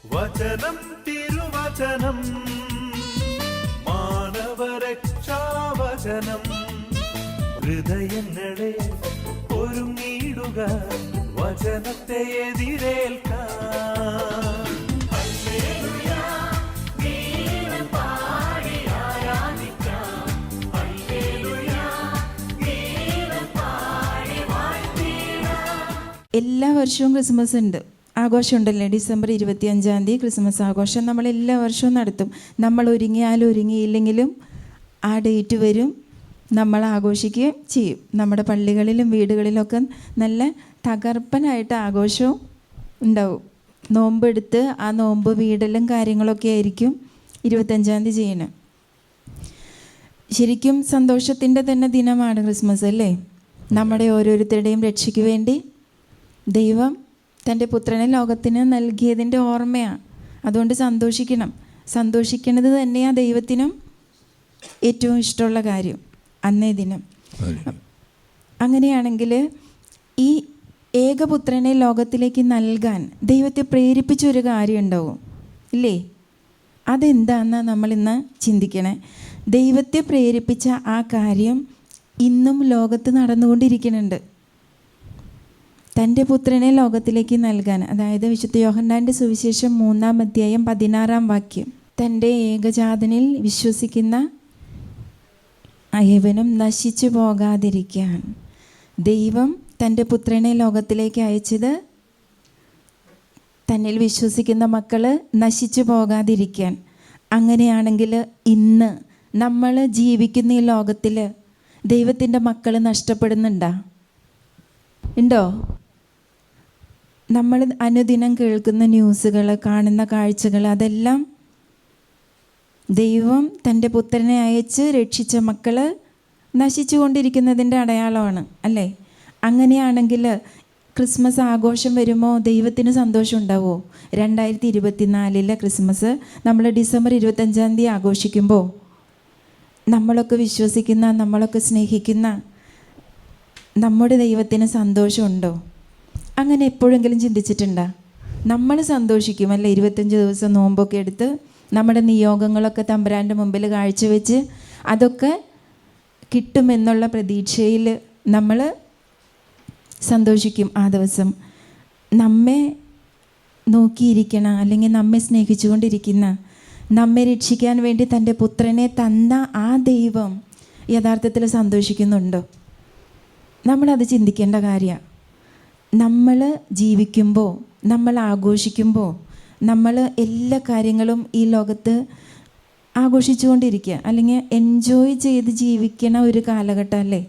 വചനം തിരുവചനം മാനവരക്ഷാവചനം ഹൃദയങ്ങളെ ഒരുങ്ങിയിടുക വചനത്തെ എതിരേൽക്കാൻ. എല്ലാ വർഷവും ക്രിസ്മസ് ഉണ്ട്, ആഘോഷമുണ്ടല്ലേ. ഡിസംബർ 25 ക്രിസ്മസ് ആഘോഷം നമ്മൾ എല്ലാ വർഷവും നടത്തും. നമ്മൾ ഒരുങ്ങിയാലും ഒരുങ്ങിയില്ലെങ്കിലും ആ ഡേറ്റ് വരും, നമ്മൾ ആഘോഷിക്കുകയും ചെയ്യും. നമ്മുടെ പള്ളികളിലും വീടുകളിലൊക്കെ നല്ല തകർപ്പനായിട്ട് ആഘോഷവും ഉണ്ടാവും. നോമ്പെടുത്ത് ആ നോമ്പ് വീടെല്ലാം കാര്യങ്ങളൊക്കെ ആയിരിക്കും 25 ചെയ്യണം. ശരിക്കും സന്തോഷത്തിൻ്റെ തന്നെ ദിനമാണ് ക്രിസ്മസ് അല്ലേ. നമ്മുടെ ഓരോരുത്തരുടെയും രക്ഷയ്ക്ക് വേണ്ടി ദൈവം തൻ്റെ പുത്രനെ ലോകത്തിന് നൽകിയതിൻ്റെ ഓർമ്മയാണ്. അതുകൊണ്ട് സന്തോഷിക്കണം. സന്തോഷിക്കുന്നത് തന്നെയാണ് ദൈവത്തിനും ഏറ്റവും ഇഷ്ടമുള്ള കാര്യം അന്നേ ദിനം. അങ്ങനെയാണെങ്കിൽ ഈ ഏകപുത്രനെ ലോകത്തിലേക്ക് നൽകാൻ ദൈവത്തെ പ്രേരിപ്പിച്ചൊരു കാര്യം ഉണ്ടാവും ഇല്ലേ? അതെന്താണെന്ന് നമ്മളിന്ന് ചിന്തിക്കണേ. ദൈവത്തെ പ്രേരിപ്പിച്ച ആ കാര്യം ഇന്നും ലോകത്ത് നടന്നുകൊണ്ടിരിക്കുന്നുണ്ട്. തൻ്റെ പുത്രനെ ലോകത്തിലേക്ക് നൽകാൻ, അതായത് വിശുദ്ധ യോഹന്നാൻ്റെ സുവിശേഷം 3-ാം അധ്യായം 16-ാം വാക്യം, തൻ്റെ ഏകജാതനിൽ വിശ്വസിക്കുന്ന ഏവനും നശിച്ചു പോകാതിരിക്കാൻ ദൈവം തൻ്റെ പുത്രനെ ലോകത്തിലേക്ക് അയച്ചത് തന്നിൽ വിശ്വസിക്കുന്ന മക്കൾ നശിച്ചു പോകാതിരിക്കാൻ. അങ്ങനെയാണെങ്കിൽ ഇന്ന് നമ്മൾ ജീവിക്കുന്ന ഈ ലോകത്തിൽ ദൈവത്തിൻ്റെ മക്കൾ നഷ്ടപ്പെടുന്നുണ്ടോ? ഉണ്ടോ? നമ്മൾ അനുദിനം കേൾക്കുന്ന ന്യൂസുകൾ, കാണുന്ന കാഴ്ചകൾ, അതെല്ലാം ദൈവം തൻ്റെ പുത്രനെ അയച്ച് രക്ഷിച്ച മക്കൾ നശിച്ചു കൊണ്ടിരിക്കുന്നതിൻ്റെ അടയാളമാണ് അല്ലേ? അങ്ങനെയാണെങ്കിൽ ക്രിസ്മസ് ആഘോഷം വരുമ്പോൾ ദൈവത്തിന് സന്തോഷം ഉണ്ടാവുമോ? 2024 ക്രിസ്മസ് നമ്മൾ ഡിസംബർ 25 ആഘോഷിക്കുമ്പോൾ നമ്മളൊക്കെ വിശ്വസിക്കുന്ന, നമ്മളൊക്കെ സ്നേഹിക്കുന്ന നമ്മുടെ ദൈവത്തിന് സന്തോഷമുണ്ടോ? അങ്ങനെ എപ്പോഴെങ്കിലും ചിന്തിച്ചിട്ടുണ്ടോ? നമ്മൾ സന്തോഷിക്കും അല്ലേ? 25 ദിവസം നോമ്പൊക്കെ എടുത്ത് നമ്മുടെ നിയോഗങ്ങളൊക്കെ തമ്പുരാൻ്റെ മുമ്പിൽ കാഴ്ചവെച്ച് അതൊക്കെ കിട്ടുമെന്നുള്ള പ്രതീക്ഷയിൽ നമ്മൾ സന്തോഷിക്കും. ആ ദിവസം നമ്മെ നോക്കിയിരിക്കണ, അല്ലെങ്കിൽ നമ്മെ സ്നേഹിച്ചുകൊണ്ടിരിക്കുന്ന, നമ്മെ രക്ഷിക്കാൻ വേണ്ടി തൻ്റെ പുത്രനെ തന്ന ആ ദൈവം യഥാർത്ഥത്തിൽ സന്തോഷിക്കുന്നുണ്ടോ? നമ്മളത് ചിന്തിക്കേണ്ട കാര്യമാണ്. നമ്മൾ ജീവിക്കുമ്പോൾ, നമ്മൾ ആഘോഷിക്കുമ്പോൾ, നമ്മൾ എല്ലാ കാര്യങ്ങളും ഈ ലോകത്ത് ആഘോഷിച്ചുകൊണ്ടിരിക്കുക, അല്ലെങ്കിൽ എൻജോയ് ചെയ്ത് ജീവിക്കണ ഒരു കാലഘട്ടം അല്ലേ?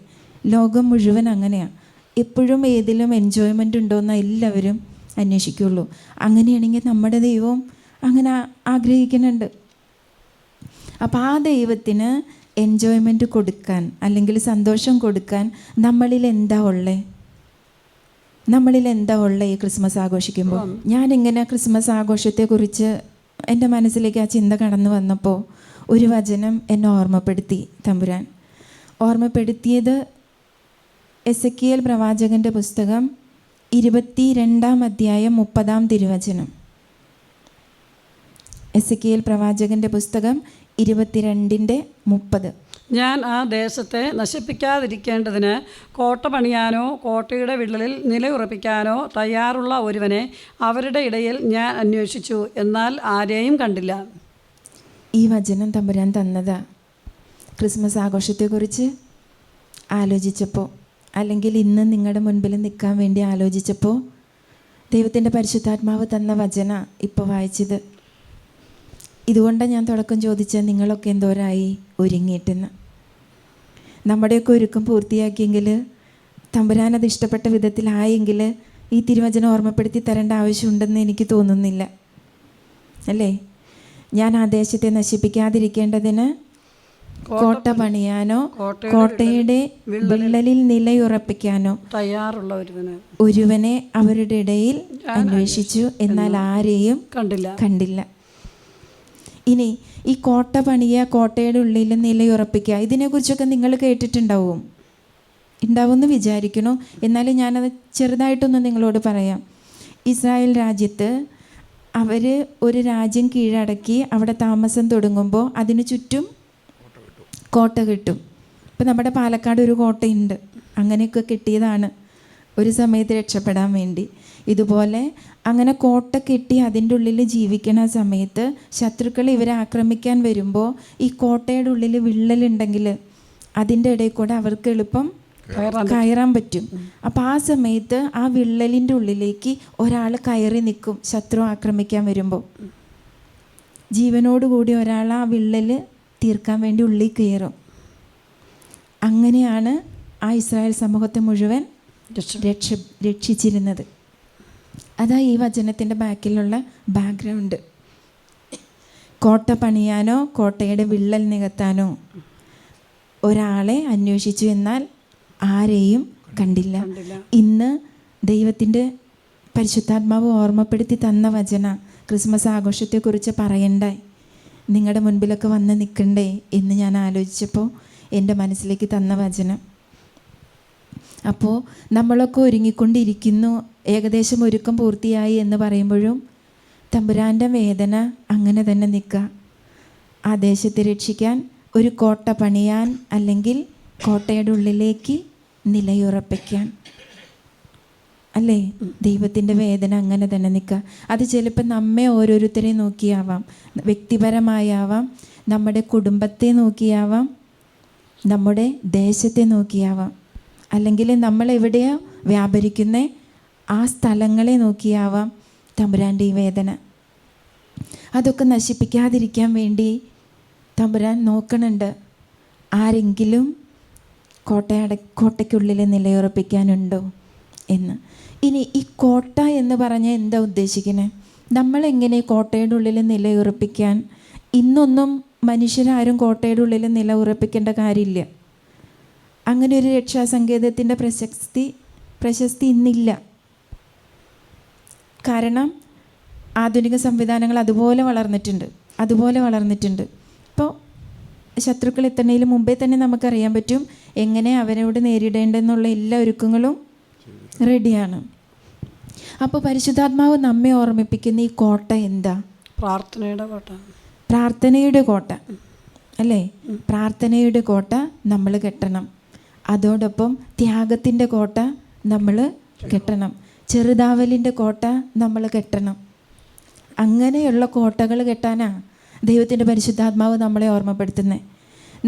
ലോകം മുഴുവൻ അങ്ങനെയാണ്. എപ്പോഴും ഏതിലും എൻജോയ്മെൻ്റ് ഉണ്ടോയെന്ന് എല്ലാവരും അന്വേഷിക്കുള്ളൂ. അങ്ങനെയാണെങ്കിൽ നമ്മുടെ ദൈവം അങ്ങനെ ആഗ്രഹിക്കുന്നുണ്ട്. അപ്പോൾ ആ ദൈവത്തിന് എൻജോയ്മെൻറ്റ് കൊടുക്കാൻ, അല്ലെങ്കിൽ സന്തോഷം കൊടുക്കാൻ നമ്മളിൽ എന്താ ഉള്ളത്? ഈ ക്രിസ്മസ് ആഘോഷിക്കുമ്പോൾ? ഞാനിങ്ങനെ ക്രിസ്മസ് ആഘോഷത്തെക്കുറിച്ച് എൻ്റെ മനസ്സിലേക്ക് ആ ചിന്ത കടന്നു വന്നപ്പോൾ ഒരു വചനം എന്നെ ഓർമ്മപ്പെടുത്തി തമ്പുരാൻ. ഓർമ്മപ്പെടുത്തിയത് എസെക്കിയേൽ പ്രവാചകൻ്റെ പുസ്തകം 22-ാം അധ്യായം 30-ാം തിരുവചനം. എസെക്കിയേൽ പ്രവാചകൻ്റെ പുസ്തകം 22:30. ഞാൻ ആ ദേശത്തെ നശിപ്പിക്കാതിരിക്കേണ്ടതിന് കോട്ട പണിയാനോ കോട്ടയുടെ വിള്ളലിൽ നിലയുറപ്പിക്കാനോ തയ്യാറുള്ള ഒരുവനെ അവരുടെ ഇടയിൽ ഞാൻ അന്വേഷിച്ചു, എന്നാൽ ആരെയും കണ്ടില്ല. ഈ വചനം തമ്പുരാൻ തന്നതാ ക്രിസ്മസ് ആഘോഷത്തെക്കുറിച്ച് ആലോചിച്ചപ്പോൾ, അല്ലെങ്കിൽ ഇന്ന് നിങ്ങളുടെ മുൻപിൽ നിൽക്കാൻ വേണ്ടി ആലോചിച്ചപ്പോൾ ദൈവത്തിൻ്റെ പരിശുദ്ധാത്മാവ് തന്ന വചന ഇപ്പോൾ വായിച്ചത്. ഇതുകൊണ്ടാണ് ഞാൻ തുടക്കം ചോദിച്ചാൽ നിങ്ങളൊക്കെ എന്തോരായി ഒരുങ്ങിയിട്ടെന്ന്. നമ്മുടെയൊക്കെ ഒരുക്കം പൂർത്തിയാക്കിയെങ്കിൽ, തമ്പുരാനത് ഇഷ്ടപ്പെട്ട വിധത്തിലായെങ്കിൽ ഈ തിരുവചനം ഓർമ്മപ്പെടുത്തി തരേണ്ട ആവശ്യമുണ്ടെന്ന് എനിക്ക് തോന്നുന്നില്ല അല്ലേ? ഞാൻ ആ ദേശത്തെ നശിപ്പിക്കാതിരിക്കേണ്ടതിന് കോട്ട പണിയാനോ കോട്ടയുടെ വിള്ളലിൽ നിലയുറപ്പിക്കാനോ തയ്യാറുള്ള ഒരുവനെ അവരുടെ ഇടയിൽ അന്വേഷിച്ചു, എന്നാൽ ആരെയും കണ്ടില്ല. ഇനി ഈ കോട്ട പണിയുക, കോട്ടയുടെ ഉള്ളിൽ നിലയുറപ്പിക്കുക, ഇതിനെക്കുറിച്ചൊക്കെ നിങ്ങൾ ഉണ്ടാവുമെന്ന് വിചാരിക്കണു. എന്നാലും ഞാനത് ചെറുതായിട്ടൊന്ന് നിങ്ങളോട് പറയാം. ഇസ്രായേൽ രാജ്യത്ത് അവർ ഒരു രാജ്യം കീഴടക്കി അവിടെ താമസം തുടങ്ങുമ്പോൾ അതിന് ചുറ്റും കോട്ട കിട്ടും. ഇപ്പം നമ്മുടെ പാലക്കാട് ഒരു കോട്ടയുണ്ട്, അങ്ങനെയൊക്കെ കിട്ടിയതാണ് ഒരു സമയത്ത് രക്ഷപ്പെടാൻ വേണ്ടി. ഇതുപോലെ അങ്ങനെ കോട്ട കെട്ടി അതിൻ്റെ ഉള്ളിൽ ജീവിക്കണ സമയത്ത് ശത്രുക്കൾ ഇവരെ ആക്രമിക്കാൻ വരുമ്പോൾ ഈ കോട്ടയുടെ ഉള്ളിൽ വിള്ളലുണ്ടെങ്കിൽ അതിൻ്റെ ഇടയിൽ കൂടെ അവർക്ക് എളുപ്പം കയറാൻ പറ്റും. അപ്പോൾ ആ സമയത്ത് ആ വിള്ളലിൻ്റെ ഉള്ളിലേക്ക് ഒരാൾ കയറി നിൽക്കും. ശത്രു ആക്രമിക്കാൻ വരുമ്പോൾ ജീവനോടുകൂടി ഒരാൾ ആ വിള്ളൽ തീർക്കാൻ വേണ്ടി ഉള്ളിൽ കയറും. അങ്ങനെയാണ് ആ ഇസ്രായേൽ സമൂഹത്തെ മുഴുവൻ രക്ഷിച്ചിരുന്നത്. അതാ ഈ വചനത്തിൻ്റെ ബാക്കിലുള്ള ബാക്ക്ഗ്രൗണ്ട്. കോട്ട പണിയാനോ കോട്ടയുടെ വിള്ളൽ നികത്താനോ ഒരാളെ അന്വേഷിച്ചു, എന്നാൽ ആരെയും കണ്ടില്ല. ഇന്ന് ദൈവത്തിൻ്റെ പരിശുദ്ധാത്മാവ് ഓർമ്മപ്പെടുത്തി തന്ന വചന ക്രിസ്മസ് ആഘോഷത്തെക്കുറിച്ച് പറയണ്ടായി, നിങ്ങളുടെ മുൻപിലൊക്കെ വന്ന് നിൽക്കണ്ടേ എന്ന് ഞാൻ ആലോചിച്ചപ്പോൾ എൻ്റെ മനസ്സിലേക്ക് തന്ന വചനം. അപ്പോൾ നമ്മളൊക്കെ ഒരുങ്ങിക്കൊണ്ടിരിക്കുന്നു, ഏകദേശം ഒരുക്കം പൂർത്തിയായി എന്ന് പറയുമ്പോഴും തമ്പുരാൻ്റെ വേദന അങ്ങനെ തന്നെ നിൽക്കുക. ആ ദേശത്തെ രക്ഷിക്കാൻ ഒരു കോട്ട പണിയാൻ, അല്ലെങ്കിൽ കോട്ടയുടെ ഉള്ളിലേക്ക് നിലയുറപ്പിക്കാൻ, അല്ലേ? ദൈവത്തിൻ്റെ വേദന അങ്ങനെ തന്നെ നിൽക്കുക. അത് ചിലപ്പോൾ നമ്മെ ഓരോരുത്തരെയും നോക്കിയാവാം, വ്യക്തിപരമായാവാം, നമ്മുടെ കുടുംബത്തെ നോക്കിയാവാം, നമ്മുടെ ദേശത്തെ നോക്കിയാവാം, അല്ലെങ്കിൽ നമ്മൾ എവിടെയോ വ്യാപരിക്കുന്ന ആ സ്ഥലങ്ങളെ നോക്കിയാവാം തമ്പുരാൻ്റെ ഈ വേദന. അതൊക്കെ നശിപ്പിക്കാതിരിക്കാൻ വേണ്ടി തമ്പുരാൻ നോക്കണുണ്ട്. ആരെങ്കിലും കോട്ടയ്ക്കുള്ളിൽ നിലയുറപ്പിക്കാനുണ്ടോ എന്ന്. ഇനി ഈ കോട്ട എന്ന് പറഞ്ഞാൽ എന്താ ഉദ്ദേശിക്കുന്നത്? നമ്മളെങ്ങനെ കോട്ടയുടെ ഉള്ളിൽ നിലയുറപ്പിക്കാൻ? ഇന്നൊന്നും മനുഷ്യരാരും കോട്ടയുടെ ഉള്ളിൽ നിലയുറപ്പിക്കേണ്ട കാര്യമില്ല. അങ്ങനെ ഒരു രക്ഷാസങ്കേതത്തിൻ്റെ പ്രശസ്തി ഇന്നില്ല. കാരണം ആധുനിക സംവിധാനങ്ങൾ അതുപോലെ വളർന്നിട്ടുണ്ട്. ഇപ്പോൾ ശത്രുക്കൾ എത്തുന്നതിന് മുമ്പേ തന്നെ നമുക്കറിയാൻ പറ്റും എങ്ങനെ അവരോട് നേരിടേണ്ടെന്നുള്ള എല്ലാ ഒരുക്കങ്ങളും റെഡിയാണ്. അപ്പോൾ പരിശുദ്ധാത്മാവ് നമ്മെ ഓർമ്മിപ്പിക്കുന്ന ഈ കോട്ട എന്താ? പ്രാർത്ഥനയുടെ കോട്ട അല്ലേ? പ്രാർത്ഥനയുടെ കോട്ട നമ്മൾ കെട്ടണം. അതോടൊപ്പം ത്യാഗത്തിൻ്റെ കോട്ട നമ്മൾ കെട്ടണം. ചെറുതാവലിൻ്റെ കോട്ട നമ്മൾ കെട്ടണം. അങ്ങനെയുള്ള കോട്ടകൾ കെട്ടാനാ ദൈവത്തിൻ്റെ പരിശുദ്ധാത്മാവ് നമ്മളെ ഓർമ്മപ്പെടുത്തുന്നത്.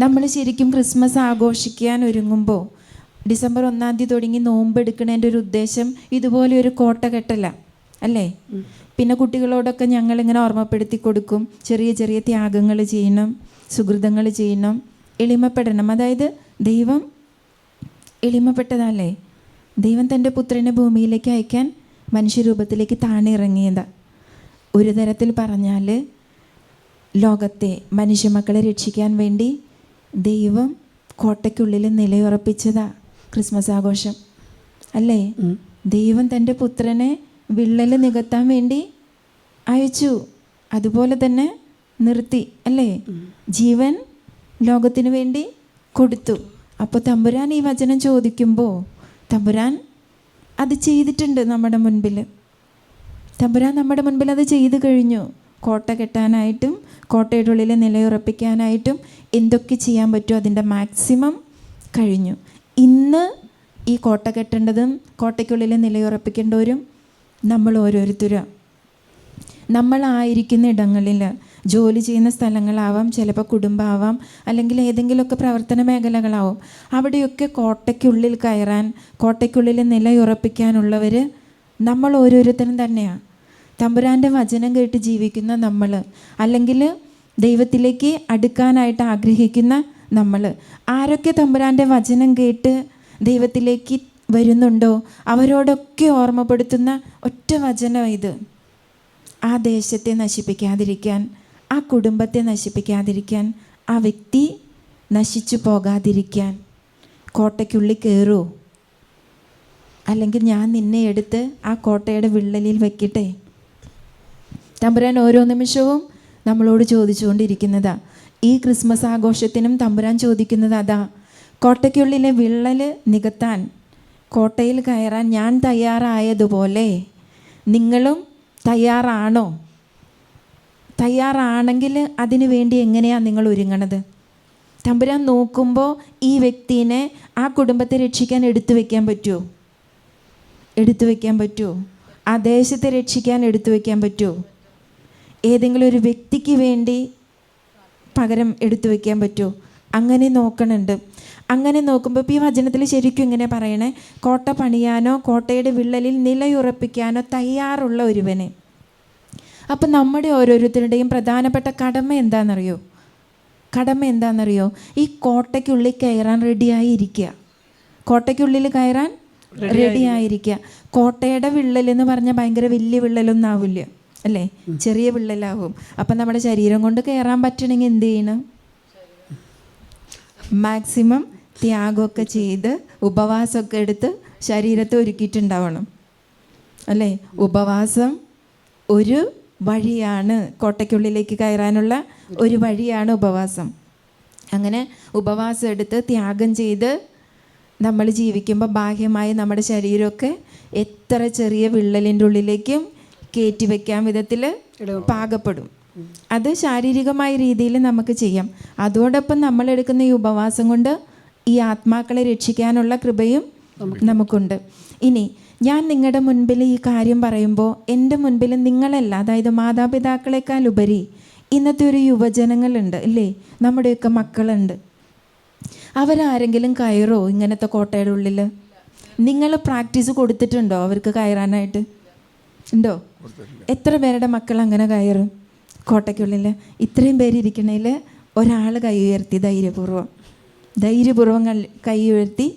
നമ്മൾ ശരിക്കും ക്രിസ്മസ് ആഘോഷിക്കാൻ ഒരുങ്ങുമ്പോൾ ഡിസംബർ 1 തുടങ്ങി നോമ്പെടുക്കുന്നതിൻ്റെ ഒരു ഉദ്ദേശം ഇതുപോലെ ഒരു കോട്ട കെട്ടല അല്ലേ? പിന്നെ കുട്ടികളോടൊക്കെ ഞങ്ങളിങ്ങനെ ഓർമ്മപ്പെടുത്തി കൊടുക്കും, ചെറിയ ചെറിയ ത്യാഗങ്ങൾ ചെയ്യണം, സുഹൃതങ്ങൾ ചെയ്യണം, എളിമപ്പെടണം. അതായത് ദൈവം എളിമപ്പെട്ടതല്ലേ? ദൈവം തൻ്റെ പുത്രനെ ഭൂമിയിലേക്ക് അയക്കാൻ മനുഷ്യരൂപത്തിലേക്ക് താണിറങ്ങിയതാണ്. ഒരു തരത്തിൽ പറഞ്ഞാൽ ലോകത്തെ മനുഷ്യമക്കളെ രക്ഷിക്കാൻ വേണ്ടി ദൈവം കോട്ടയ്ക്കുള്ളിൽ നിലയുറപ്പിച്ചതാ ക്രിസ്മസ് ആഘോഷം അല്ലേ? ദൈവം തൻ്റെ പുത്രനെ വിള്ളൽ നികത്താൻ വേണ്ടി അയച്ചു, അതുപോലെ തന്നെ നിർത്തി അല്ലേ? ജീവൻ ലോകത്തിന് വേണ്ടി കൊടുത്തു. അപ്പോൾ തമ്പുരാൻ ഈ വചനം ചോദിക്കുമ്പോൾ തമ്പുരാൻ അത് ചെയ്തിട്ടുണ്ട് നമ്മുടെ മുൻപിൽ. തമ്പുരാൻ നമ്മുടെ മുൻപിൽ അത് ചെയ്തു കഴിഞ്ഞു. കോട്ട കെട്ടാനായിട്ടും കോട്ടയുടെ ഉള്ളിൽ നിലയുറപ്പിക്കാനായിട്ടും എന്തൊക്കെ ചെയ്യാൻ പറ്റുമോ അതിൻ്റെ മാക്സിമം കഴിഞ്ഞു. ഇന്ന് ഈ കോട്ട കെട്ടേണ്ടതും കോട്ടയ്ക്കുള്ളിൽ നിലയുറപ്പിക്കേണ്ടവരും നമ്മൾ ഓരോരുത്തരും. നമ്മളായിരിക്കുന്ന ഇടങ്ങളിൽ, ജോലി ചെയ്യുന്ന സ്ഥലങ്ങളാവാം, ചിലപ്പോൾ കുടുംബമാവാം, അല്ലെങ്കിൽ ഏതെങ്കിലുമൊക്കെ പ്രവർത്തന മേഖലകളാവും. അവിടെയൊക്കെ കോട്ടയ്ക്കുള്ളിൽ കയറാൻ, കോട്ടയ്ക്കുള്ളിൽ നിലയുറപ്പിക്കാനുള്ളവർ നമ്മൾ ഓരോരുത്തരും തന്നെയാണ്. തമ്പുരാൻ്റെ വചനം കേട്ട് ജീവിക്കുന്ന നമ്മൾ, അല്ലെങ്കിൽ ദൈവത്തിലേക്ക് അടുക്കാനായിട്ട് ആഗ്രഹിക്കുന്ന നമ്മൾ. ആരൊക്കെ തമ്പുരാൻ്റെ വചനം കേട്ട് ദൈവത്തിലേക്ക് വരുന്നുണ്ടോ അവരോടൊക്കെ ഓർമ്മപ്പെടുത്തുന്ന ഒറ്റ വചനം ഇത്. ആ ദേശത്തെ നശിപ്പിക്കാതിരിക്കാൻ, ആ കുടുംബത്തെ നശിപ്പിക്കാതിരിക്കാൻ, ആ വ്യക്തി നശിച്ചു പോകാതിരിക്കാൻ കോട്ടയ്ക്കുള്ളിൽ കയറുമോ? അല്ലെങ്കിൽ ഞാൻ നിന്നെ എടുത്ത് ആ കോട്ടയുടെ വിള്ളലിൽ വെക്കട്ടെ? തമ്പുരാൻ ഓരോ നിമിഷവും നമ്മളോട് ചോദിച്ചുകൊണ്ടിരിക്കുന്നതാ. ഈ ക്രിസ്മസ് ആഘോഷത്തിനും തമ്പുരാൻ ചോദിക്കുന്നത് അതാ. കോട്ടയ്ക്കുള്ളിലെ വിള്ളൽ നികത്താൻ, കോട്ടയിൽ കയറാൻ ഞാൻ തയ്യാറായതുപോലെ നിങ്ങളും തയ്യാറാണോ തയ്യാറാണെങ്കിൽ അതിനു വേണ്ടി എങ്ങനെയാണ് നിങ്ങൾ ഒരുങ്ങണത്? തമ്പുരാൻ നോക്കുമ്പോൾ ഈ വ്യക്തിനെ, ആ കുടുംബത്തെ രക്ഷിക്കാൻ എടുത്തു വയ്ക്കാൻ പറ്റുമോ? എടുത്തു വയ്ക്കാൻ പറ്റുമോ? ആ ദേശത്തെ രക്ഷിക്കാൻ എടുത്തു വയ്ക്കാൻ പറ്റുമോ? ഏതെങ്കിലും ഒരു വ്യക്തിക്ക് വേണ്ടി പകരം എടുത്തു വയ്ക്കാൻ പറ്റുമോ? അങ്ങനെ നോക്കണുണ്ട്. അങ്ങനെ നോക്കുമ്പോൾ ഇപ്പോൾ ഈ വചനത്തിൽ ശരിക്കും ഇങ്ങനെ പറയണേ, കോട്ട പണിയാനോ കോട്ടയുടെ വിള്ളലിൽ നിലയുറപ്പിക്കാനോ തയ്യാറുള്ള ഒരുവനെ. അപ്പം നമ്മുടെ ഓരോരുത്തരുടെയും പ്രധാനപ്പെട്ട കടമ എന്താണെന്നറിയോ? കടമ എന്താണെന്നറിയോ? ഈ കോട്ടയ്ക്കുള്ളിൽ കയറാൻ റെഡിയായി ഇരിക്കുക. കോട്ടയ്ക്കുള്ളിൽ കയറാൻ റെഡിയായിരിക്കുക. കോട്ടയുടെ വിള്ളലെന്ന് പറഞ്ഞാൽ ഭയങ്കര വലിയ വിള്ളലൊന്നും ആവില്ല അല്ലേ, ചെറിയ വിള്ളലാവും. അപ്പം നമ്മുടെ ശരീരം കൊണ്ട് കയറാൻ പറ്റണമെങ്കിൽ എന്ത് ചെയ്യണം? മാക്സിമം ത്യാഗമൊക്കെ ചെയ്ത് ഉപവാസമൊക്കെ എടുത്ത് ശരീരത്തെ ഒരുക്കിയിട്ടുണ്ടാവണം അല്ലേ. ഉപവാസം ഒരു വഴിയാണ്, കോട്ടയ്ക്കുള്ളിലേക്ക് കയറാനുള്ള ഒരു വഴിയാണ് ഉപവാസം. അങ്ങനെ ഉപവാസം എടുത്ത് ത്യാഗം ചെയ്ത് നമ്മൾ ജീവിക്കുമ്പോൾ ബാഹ്യമായി നമ്മുടെ ശരീരമൊക്കെ എത്ര ചെറിയ വിള്ളലിൻ്റെ ഉള്ളിലേക്കും കയറ്റി വയ്ക്കാൻ വിധത്തിൽ പാകപ്പെടും. അത് ശാരീരികമായ രീതിയിൽ നമുക്ക് ചെയ്യാം. അതോടൊപ്പം നമ്മളെടുക്കുന്ന ഈ ഉപവാസം കൊണ്ട് ഈ ആത്മാക്കളെ രക്ഷിക്കാനുള്ള കൃപയും നമുക്കുണ്ട്. ഇനി ഞാൻ നിങ്ങളുടെ മുൻപിൽ ഈ കാര്യം പറയുമ്പോൾ എൻ്റെ മുൻപിൽ നിങ്ങളല്ല, അതായത് മാതാപിതാക്കളെക്കാൾ ഉപരി ഇന്നത്തെ ഒരു യുവജനങ്ങളുണ്ട് ഇല്ലേ, നമ്മുടെയൊക്കെ മക്കളുണ്ട്. അവരാരെങ്കിലും കയറോ ഇങ്ങനത്തെ കോട്ടയുടെ ഉള്ളിൽ? നിങ്ങൾ പ്രാക്ടീസ് കൊടുത്തിട്ടുണ്ടോ അവർക്ക് കയറാനായിട്ട്? ഉണ്ടോ? എത്ര പേരുടെ മക്കൾ അങ്ങനെ കയറും കോട്ടയ്ക്കുള്ളിൽ? ഇത്രയും പേരിയ്ക്കണേൽ ഒരാൾ കൈ ഉയർത്തി ധൈര്യപൂർവ്വം കൈ ഉയർത്തി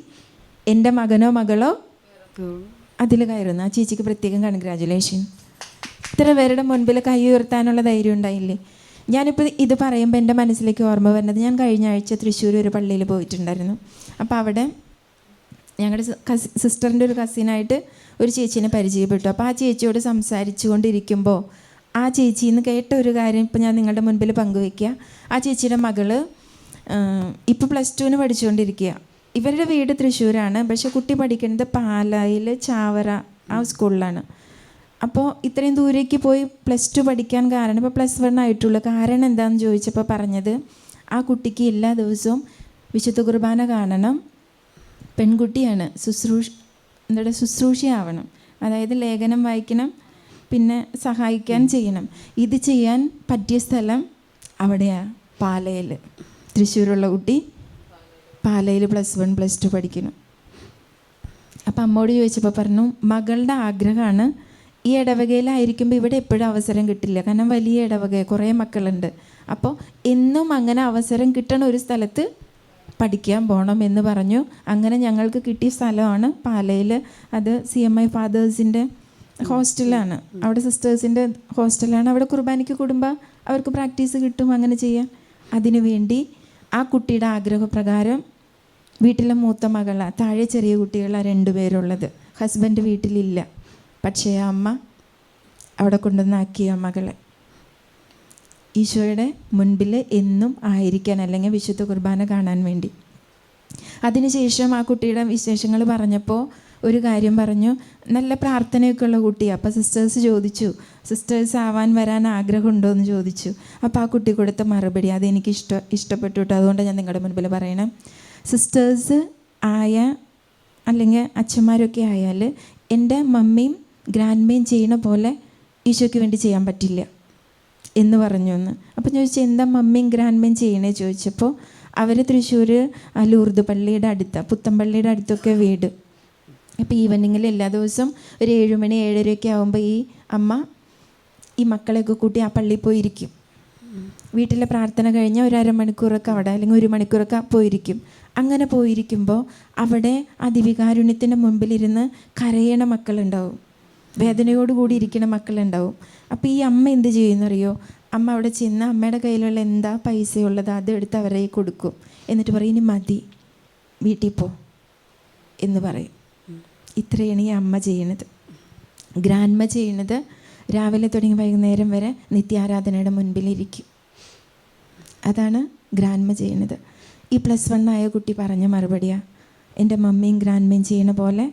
എൻ്റെ മകനോ മകളോ അതിൽ കയറുന്നു. ആ ചേച്ചിക്ക് പ്രത്യേകം കൺഗ്രാജുലേഷൻ. ഇത്ര പേരുടെ മുൻപിൽ കൈ ഉയർത്താനുള്ള ധൈര്യം ഉണ്ടായില്ലേ? ഞാനിപ്പോൾ ഇത് പറയുമ്പോൾ എൻ്റെ മനസ്സിലേക്ക് ഓർമ്മ വരുന്നത്, ഞാൻ കഴിഞ്ഞ ആഴ്ച തൃശ്ശൂർ ഒരു പള്ളിയിൽ പോയിട്ടുണ്ടായിരുന്നു. അപ്പോൾ അവിടെ ഞങ്ങളുടെ സിസ്റ്ററിൻ്റെ ഒരു കസിനായിട്ട് ഒരു ചേച്ചീനെ പരിചയപ്പെട്ടു. അപ്പോൾ ആ ചേച്ചിയോട് സംസാരിച്ചു കൊണ്ടിരിക്കുമ്പോൾ ആ ചേച്ചിയിൽ നിന്ന് കേട്ട ഒരു കാര്യം ഇപ്പോൾ ഞാൻ നിങ്ങളുടെ മുൻപിൽ പങ്കുവയ്ക്കുക. ആ ചേച്ചിയുടെ മകള് ഇപ്പോൾ +2 പഠിച്ചുകൊണ്ടിരിക്കുക. ഇവരുടെ വീട് തൃശ്ശൂരാണ്, പക്ഷേ കുട്ടി പഠിക്കുന്നത് പാലായിൽ ചാവറ ആ സ്കൂളിലാണ്. അപ്പോൾ ഇത്രയും ദൂരേക്ക് പോയി +2 പഠിക്കാൻ കാരണം, ഇപ്പോൾ +1 ആയിട്ടുള്ളൂ. കാരണം എന്താണെന്ന് ചോദിച്ചപ്പോൾ പറഞ്ഞത്, ആ കുട്ടിക്ക് എല്ലാ ദിവസവും വിശുദ്ധ കുർബാന കാണണം, പെൺകുട്ടിയാണ്, ശുശ്രൂഷയാവണം, അതായത് ലേഖനം വായിക്കണം, പിന്നെ സഹായിക്കാൻ ചെയ്യണം. ഇത് ചെയ്യാൻ പറ്റിയ സ്ഥലം അവിടെയാണ്, പാലയിൽ. തൃശ്ശൂരുള്ള കുട്ടി പാലയിൽ +1 +2 പഠിക്കണം. അപ്പം അമ്മോട് ചോദിച്ചപ്പോൾ പറഞ്ഞു, മകളുടെ ആഗ്രഹമാണ് ഈ ഇടവകയിലായിരിക്കുമ്പോൾ ഇവിടെ എപ്പോഴും അവസരം കിട്ടില്ല, കാരണം വലിയ ഇടവക, കുറേ മക്കളുണ്ട്. അപ്പോൾ എന്നും അങ്ങനെ അവസരം കിട്ടണ ഒരു സ്ഥലത്ത് പഠിക്കാൻ പോകണം എന്ന് പറഞ്ഞു. അങ്ങനെ ഞങ്ങൾക്ക് കിട്ടിയ സ്ഥലമാണ് പാലയിൽ. അത് CMI ഫാദേഴ്സിൻ്റെ ഹോസ്റ്റലാണ്, അവിടെ സിസ്റ്റേഴ്സിൻ്റെ ഹോസ്റ്റലാണ്. അവിടെ കുർബാനയ്ക്ക് കൂടുമ്പോൾ അവർക്ക് പ്രാക്ടീസ് കിട്ടും, അങ്ങനെ ചെയ്യാൻ. അതിനുവേണ്ടി ആ കുട്ടിയുടെ ആഗ്രഹപ്രകാരം വീട്ടിലെ മൂത്ത മകളാണ്, താഴെ ചെറിയ കുട്ടികളാണ് 2 പേരുള്ളത്. ഹസ്ബൻഡ് വീട്ടിലില്ല, പക്ഷേ ആ അമ്മ അവിടെ കൊണ്ടുവന്നാക്കിയ മകളെ ഈശോയുടെ മുൻപിൽ എന്നും ആയിരിക്കാൻ, അല്ലെങ്കിൽ വിശുദ്ധ കുർബാന കാണാൻ വേണ്ടി. അതിനുശേഷം ആ കുട്ടിയുടെ വിശേഷങ്ങൾ പറഞ്ഞപ്പോൾ ഒരു കാര്യം പറഞ്ഞു, നല്ല പ്രാർത്ഥനയൊക്കെ ഉള്ള കുട്ടിയാണ്. അപ്പോൾ സിസ്റ്റേഴ്സ് ചോദിച്ചു, സിസ്റ്റേഴ്സ് ആവാൻ വരാൻ ആഗ്രഹമുണ്ടോ എന്ന് ചോദിച്ചു. അപ്പോൾ ആ കുട്ടി കൊടുത്ത മറുപടി അതെനിക്ക് ഇഷ്ടപ്പെട്ടു കേട്ടോ, അതുകൊണ്ട് ഞാൻ നിങ്ങളുടെ മുൻപിൽ പറയണം. സിസ്റ്റേഴ്സ് ആയ അല്ലെങ്കിൽ അച്ഛന്മാരൊക്കെ ആയാൽ എൻ്റെ മമ്മിയും ഗ്രാൻഡ്മയും ചെയ്യണ പോലെ ഈശോയ്ക്ക് വേണ്ടി ചെയ്യാൻ പറ്റില്ല എന്ന് പറഞ്ഞു എന്ന്. അപ്പോൾ ചോദിച്ചു, എന്താ മമ്മിയും ഗ്രാൻഡ്മയും ചെയ്യണേ ചോദിച്ചപ്പോൾ അവർ തൃശ്ശൂർ ലൂർദ് പള്ളിയുടെ അടുത്താണ്, പുത്തമ്പള്ളിയുടെ അടുത്തൊക്കെ വീട്. അപ്പോൾ ഈവനിങ്ങിൽ എല്ലാ ദിവസവും ഒരു 7 മണി 7:30 ആകുമ്പോൾ ഈ അമ്മ ഈ മക്കളെയൊക്കെ കൂട്ടി ആ പള്ളിയിൽ പോയിരിക്കും. വീട്ടിലെ പ്രാർത്ഥന കഴിഞ്ഞാൽ ഒരു അരമണിക്കൂറൊക്കെ അവിടെ, അല്ലെങ്കിൽ 1 മണിക്കൂറൊക്കെ പോയിരിക്കും. അങ്ങനെ പോയിരിക്കുമ്പോൾ അവിടെ അതിവികാരുണ്യത്തിൻ്റെ മുമ്പിലിരുന്ന് കരയണ മക്കളുണ്ടാവും, വേദനയോടുകൂടി ഇരിക്കണ മക്കളുണ്ടാവും. അപ്പോൾ ഈ അമ്മ എന്ത് ചെയ്യുന്നറിയോ? അമ്മ അവിടെ ചെന്ന് അമ്മയുടെ കയ്യിലുള്ള എന്താ പൈസയുള്ളത് അതെടുത്ത് അവരെ കൊടുക്കും. എന്നിട്ട് പറയും, ഇനി മതി, വീട്ടിൽ പോ എന്ന് പറയും. ഇത്രയാണ് ഈ അമ്മ ചെയ്യണത്. ഗ്രാൻഡ്മ ചെയ്യണത് രാവിലെ തുടങ്ങി വൈകുന്നേരം വരെ നിത്യാരാധനയുടെ മുൻപിലിരിക്കും. അതാണ് ഗ്രാൻഡ്മ ചെയ്യണത്. ഈ +1 ആയ കുട്ടി പറഞ്ഞ മറുപടിയാണ്, എൻ്റെ മമ്മിയും ഗ്രാൻഡ്മയും ചെയ്യണ പോലെ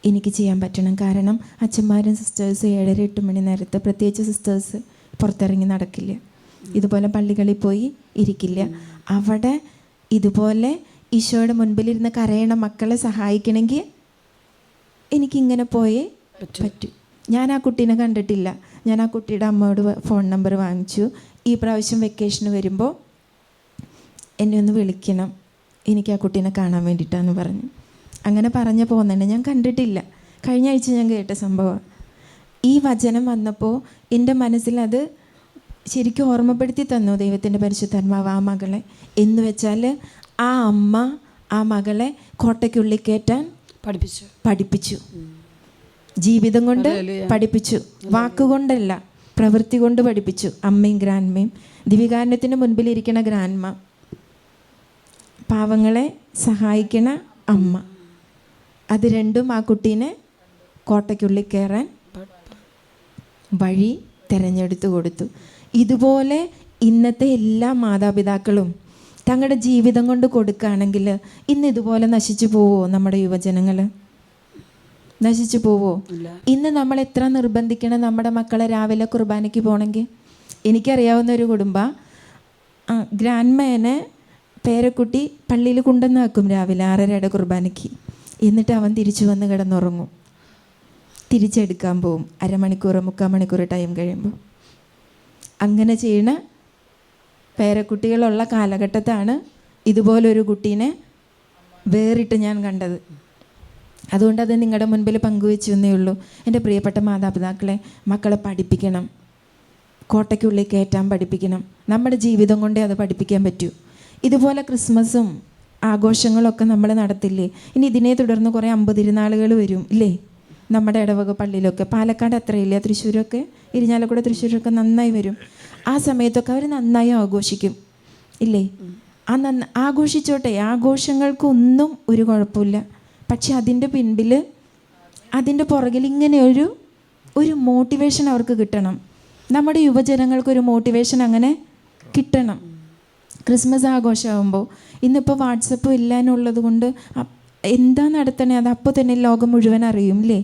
എനിക്ക് ചെയ്യാൻ പറ്റണം. കാരണം അച്ഛന്മാരും സിസ്റ്റേഴ്സ് 7:30 8 മണി നേരത്ത്, പ്രത്യേകിച്ച് സിസ്റ്റേഴ്സ് പുറത്തിറങ്ങി നടക്കില്ല, ഇതുപോലെ പള്ളികളിൽ പോയി ഇരിക്കില്ല. അവിടെ ഇതുപോലെ ഈശോയുടെ മുൻപിലിരുന്ന് കരയണ മക്കളെ സഹായിക്കണമെങ്കിൽ എനിക്കിങ്ങനെ പോയേ പറ്റൂ. ഞാൻ ആ കുട്ടീനെ കണ്ടിട്ടില്ല. ഞാൻ ആ കുട്ടിയുടെ അമ്മയോട് ഫോൺ നമ്പർ വാങ്ങിച്ചു. ഈ പ്രാവശ്യം വെക്കേഷന് വരുമ്പോൾ എന്നെ ഒന്ന് വിളിക്കണം, എനിക്ക് ആ കുട്ടീനെ കാണാൻ വേണ്ടിയിട്ടാന്ന് പറഞ്ഞു. അങ്ങനെ പറഞ്ഞ് പോകുന്നുണ്ട്. ഞാൻ കണ്ടിട്ടില്ല. കഴിഞ്ഞ ആഴ്ച ഞാൻ കേട്ട സംഭവമാണ്. ഈ വചനം വന്നപ്പോൾ എൻ്റെ മനസ്സിലത് ശരിക്കും ഓർമ്മപ്പെടുത്തി തന്നു ദൈവത്തിൻ്റെ പരിശുദ്ധാത്മാവ് ആ മകളെ. എന്ന് വെച്ചാൽ ആ അമ്മ ആ മകളെ കോട്ടയ്ക്കുള്ളിൽ കയറ്റാൻ പഠിപ്പിച്ചു. ജീവിതം കൊണ്ട് പഠിപ്പിച്ചു, വാക്കുകൊണ്ടല്ല പ്രവൃത്തി കൊണ്ട് പഠിപ്പിച്ചു. അമ്മയും ഗ്രാൻഡ്മയും, ദിവികാരണത്തിന് മുൻപിലിരിക്കണ ഗ്രാൻഡ്മ, പാവങ്ങളെ സഹായിക്കണ അമ്മ, അത് രണ്ടും ആ കുട്ടീനെ കോട്ടയ്ക്കുള്ളിൽ കയറാൻ വഴി തിരഞ്ഞെടുത്തു കൊടുത്തു. ഇതുപോലെ ഇന്നത്തെ എല്ലാ മാതാപിതാക്കളും തങ്ങളുടെ ജീവിതം കൊണ്ട് കൊടുക്കുകയാണെങ്കിൽ ഇന്ന് ഇതുപോലെ നശിച്ചു പോവോ? നമ്മുടെ യുവജനങ്ങൾ നശിച്ചു പോവോ? ഇന്ന് നമ്മൾ എത്ര നിർബന്ധിക്കണം നമ്മുടെ മക്കളെ രാവിലെ കുർബാനയ്ക്ക് പോകണമെങ്കിൽ? എനിക്കറിയാവുന്ന ഒരു കുടുംബം, ഗ്രാൻഡ്മേനെ പേരക്കുട്ടി പള്ളിയിൽ കൊണ്ടുവന്ന് വെക്കും രാവിലെ 6:30 കുർബാനയ്ക്ക്. എന്നിട്ട് അവൻ തിരിച്ചു വന്ന് കിടന്നുറങ്ങും. തിരിച്ചെടുക്കാൻ പോവും 1/2 മണിക്കൂർ 3/4 മണിക്കൂർ ടൈം കഴിയുമ്പോൾ. അങ്ങനെ ചെയ്യണ പേരക്കുട്ടികളുള്ള കാലഘട്ടത്താണ് ഇതുപോലൊരു കുട്ടീനെ വേറിട്ട് ഞാൻ കണ്ടത്. അതുകൊണ്ടത് നിങ്ങളുടെ മുൻപിൽ പങ്കുവെച്ചു എന്നേ ഉള്ളൂ. എൻ്റെ പ്രിയപ്പെട്ട മാതാപിതാക്കളെ, മക്കളെ പഠിപ്പിക്കണം, കോട്ടയ്ക്കുള്ളിൽ കയറ്റാൻ പഠിപ്പിക്കണം. നമ്മുടെ ജീവിതം കൊണ്ടേ അത് പഠിപ്പിക്കാൻ പറ്റൂ. ഇതുപോലെ ക്രിസ്മസും ആഘോഷങ്ങളൊക്കെ നമ്മൾ നടത്തില്ലേ? ഇനി ഇതിനെ തുടർന്ന് കുറേ 50 തിരുനാളുകൾ വരും ഇല്ലേ? നമ്മുടെ ഇടവക പള്ളിയിലൊക്കെ. പാലക്കാട് അത്രയില്ല, തൃശ്ശൂരൊക്കെ, ഇരിഞ്ഞാലക്കുട തൃശ്ശൂരൊക്കെ നന്നായി വരും. ആ സമയത്തൊക്കെ അവർ നന്നായി ആഘോഷിക്കും ഇല്ലേ? ആഘോഷിച്ചോട്ടെ, ആഘോഷങ്ങൾക്കൊന്നും ഒരു കുഴപ്പമില്ല. പക്ഷെ അതിൻ്റെ പിൻപിൽ, അതിൻ്റെ പുറകിൽ ഇങ്ങനെ ഒരു മോട്ടിവേഷൻ അവർക്ക് കിട്ടണം. നമ്മുടെ യുവജനങ്ങൾക്കൊരു മോട്ടിവേഷൻ അങ്ങനെ കിട്ടണം. ക്രിസ്മസ് ആഘോഷമാകുമ്പോൾ ഇന്നിപ്പോൾ വാട്സപ്പ് ഇല്ലാന്നുള്ളത് കൊണ്ട് എന്താ നടത്തണേ അത് അപ്പോൾ തന്നെ ലോകം മുഴുവൻ അറിയും ഇല്ലേ?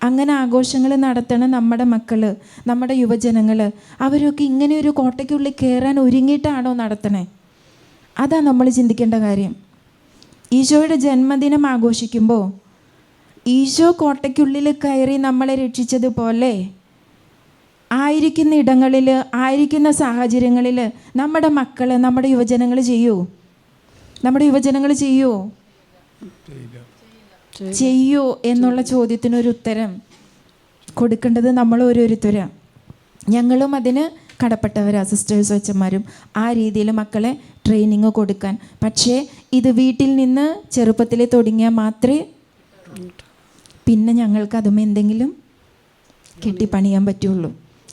അങ്ങനെ ആഘോഷങ്ങൾ നടത്തണ നമ്മുടെ മക്കൾ, നമ്മുടെ യുവജനങ്ങൾ, അവരൊക്കെ ഇങ്ങനെ ഒരു കോട്ടയ്ക്കുള്ളിൽ കയറാൻ ഒരുങ്ങിയിട്ടാണോ നടത്തണേ? അതാ നമ്മൾ ചിന്തിക്കേണ്ട കാര്യം. ഈശോയുടെ ജന്മദിനം ആഘോഷിക്കുമ്പോൾ ഈശോ കോട്ടയ്ക്കുള്ളിൽ കയറി നമ്മളെ രക്ഷിച്ചതുപോലെ ആയിരിക്കുന്ന ഇടങ്ങളിൽ, ആയിരിക്കുന്ന സാഹചര്യങ്ങളിൽ നമ്മുടെ മക്കൾ, നമ്മുടെ യുവജനങ്ങൾ ചെയ്യുമോ? നമ്മുടെ യുവജനങ്ങൾ ചെയ്യുമോ എന്നുള്ള ചോദ്യത്തിനൊരു ഉത്തരം കൊടുക്കേണ്ടത് നമ്മൾ ഓരോരുത്തരാണ്. ഞങ്ങളും അതിന് കടപ്പെട്ടവരാ, സിസ്റ്റേഴ്സും അച്ഛന്മാരും, ആ രീതിയിൽ മക്കളെ ട്രെയിനിങ് കൊടുക്കാൻ. പക്ഷേ ഇത് വീട്ടിൽ നിന്ന് ചെറുപ്പത്തിൽ തുടങ്ങിയാൽ മാത്രമേ പിന്നെ ഞങ്ങൾക്ക് അതും എന്തെങ്കിലും കെട്ടിപ്പണിയാൻ പറ്റുള്ളൂ.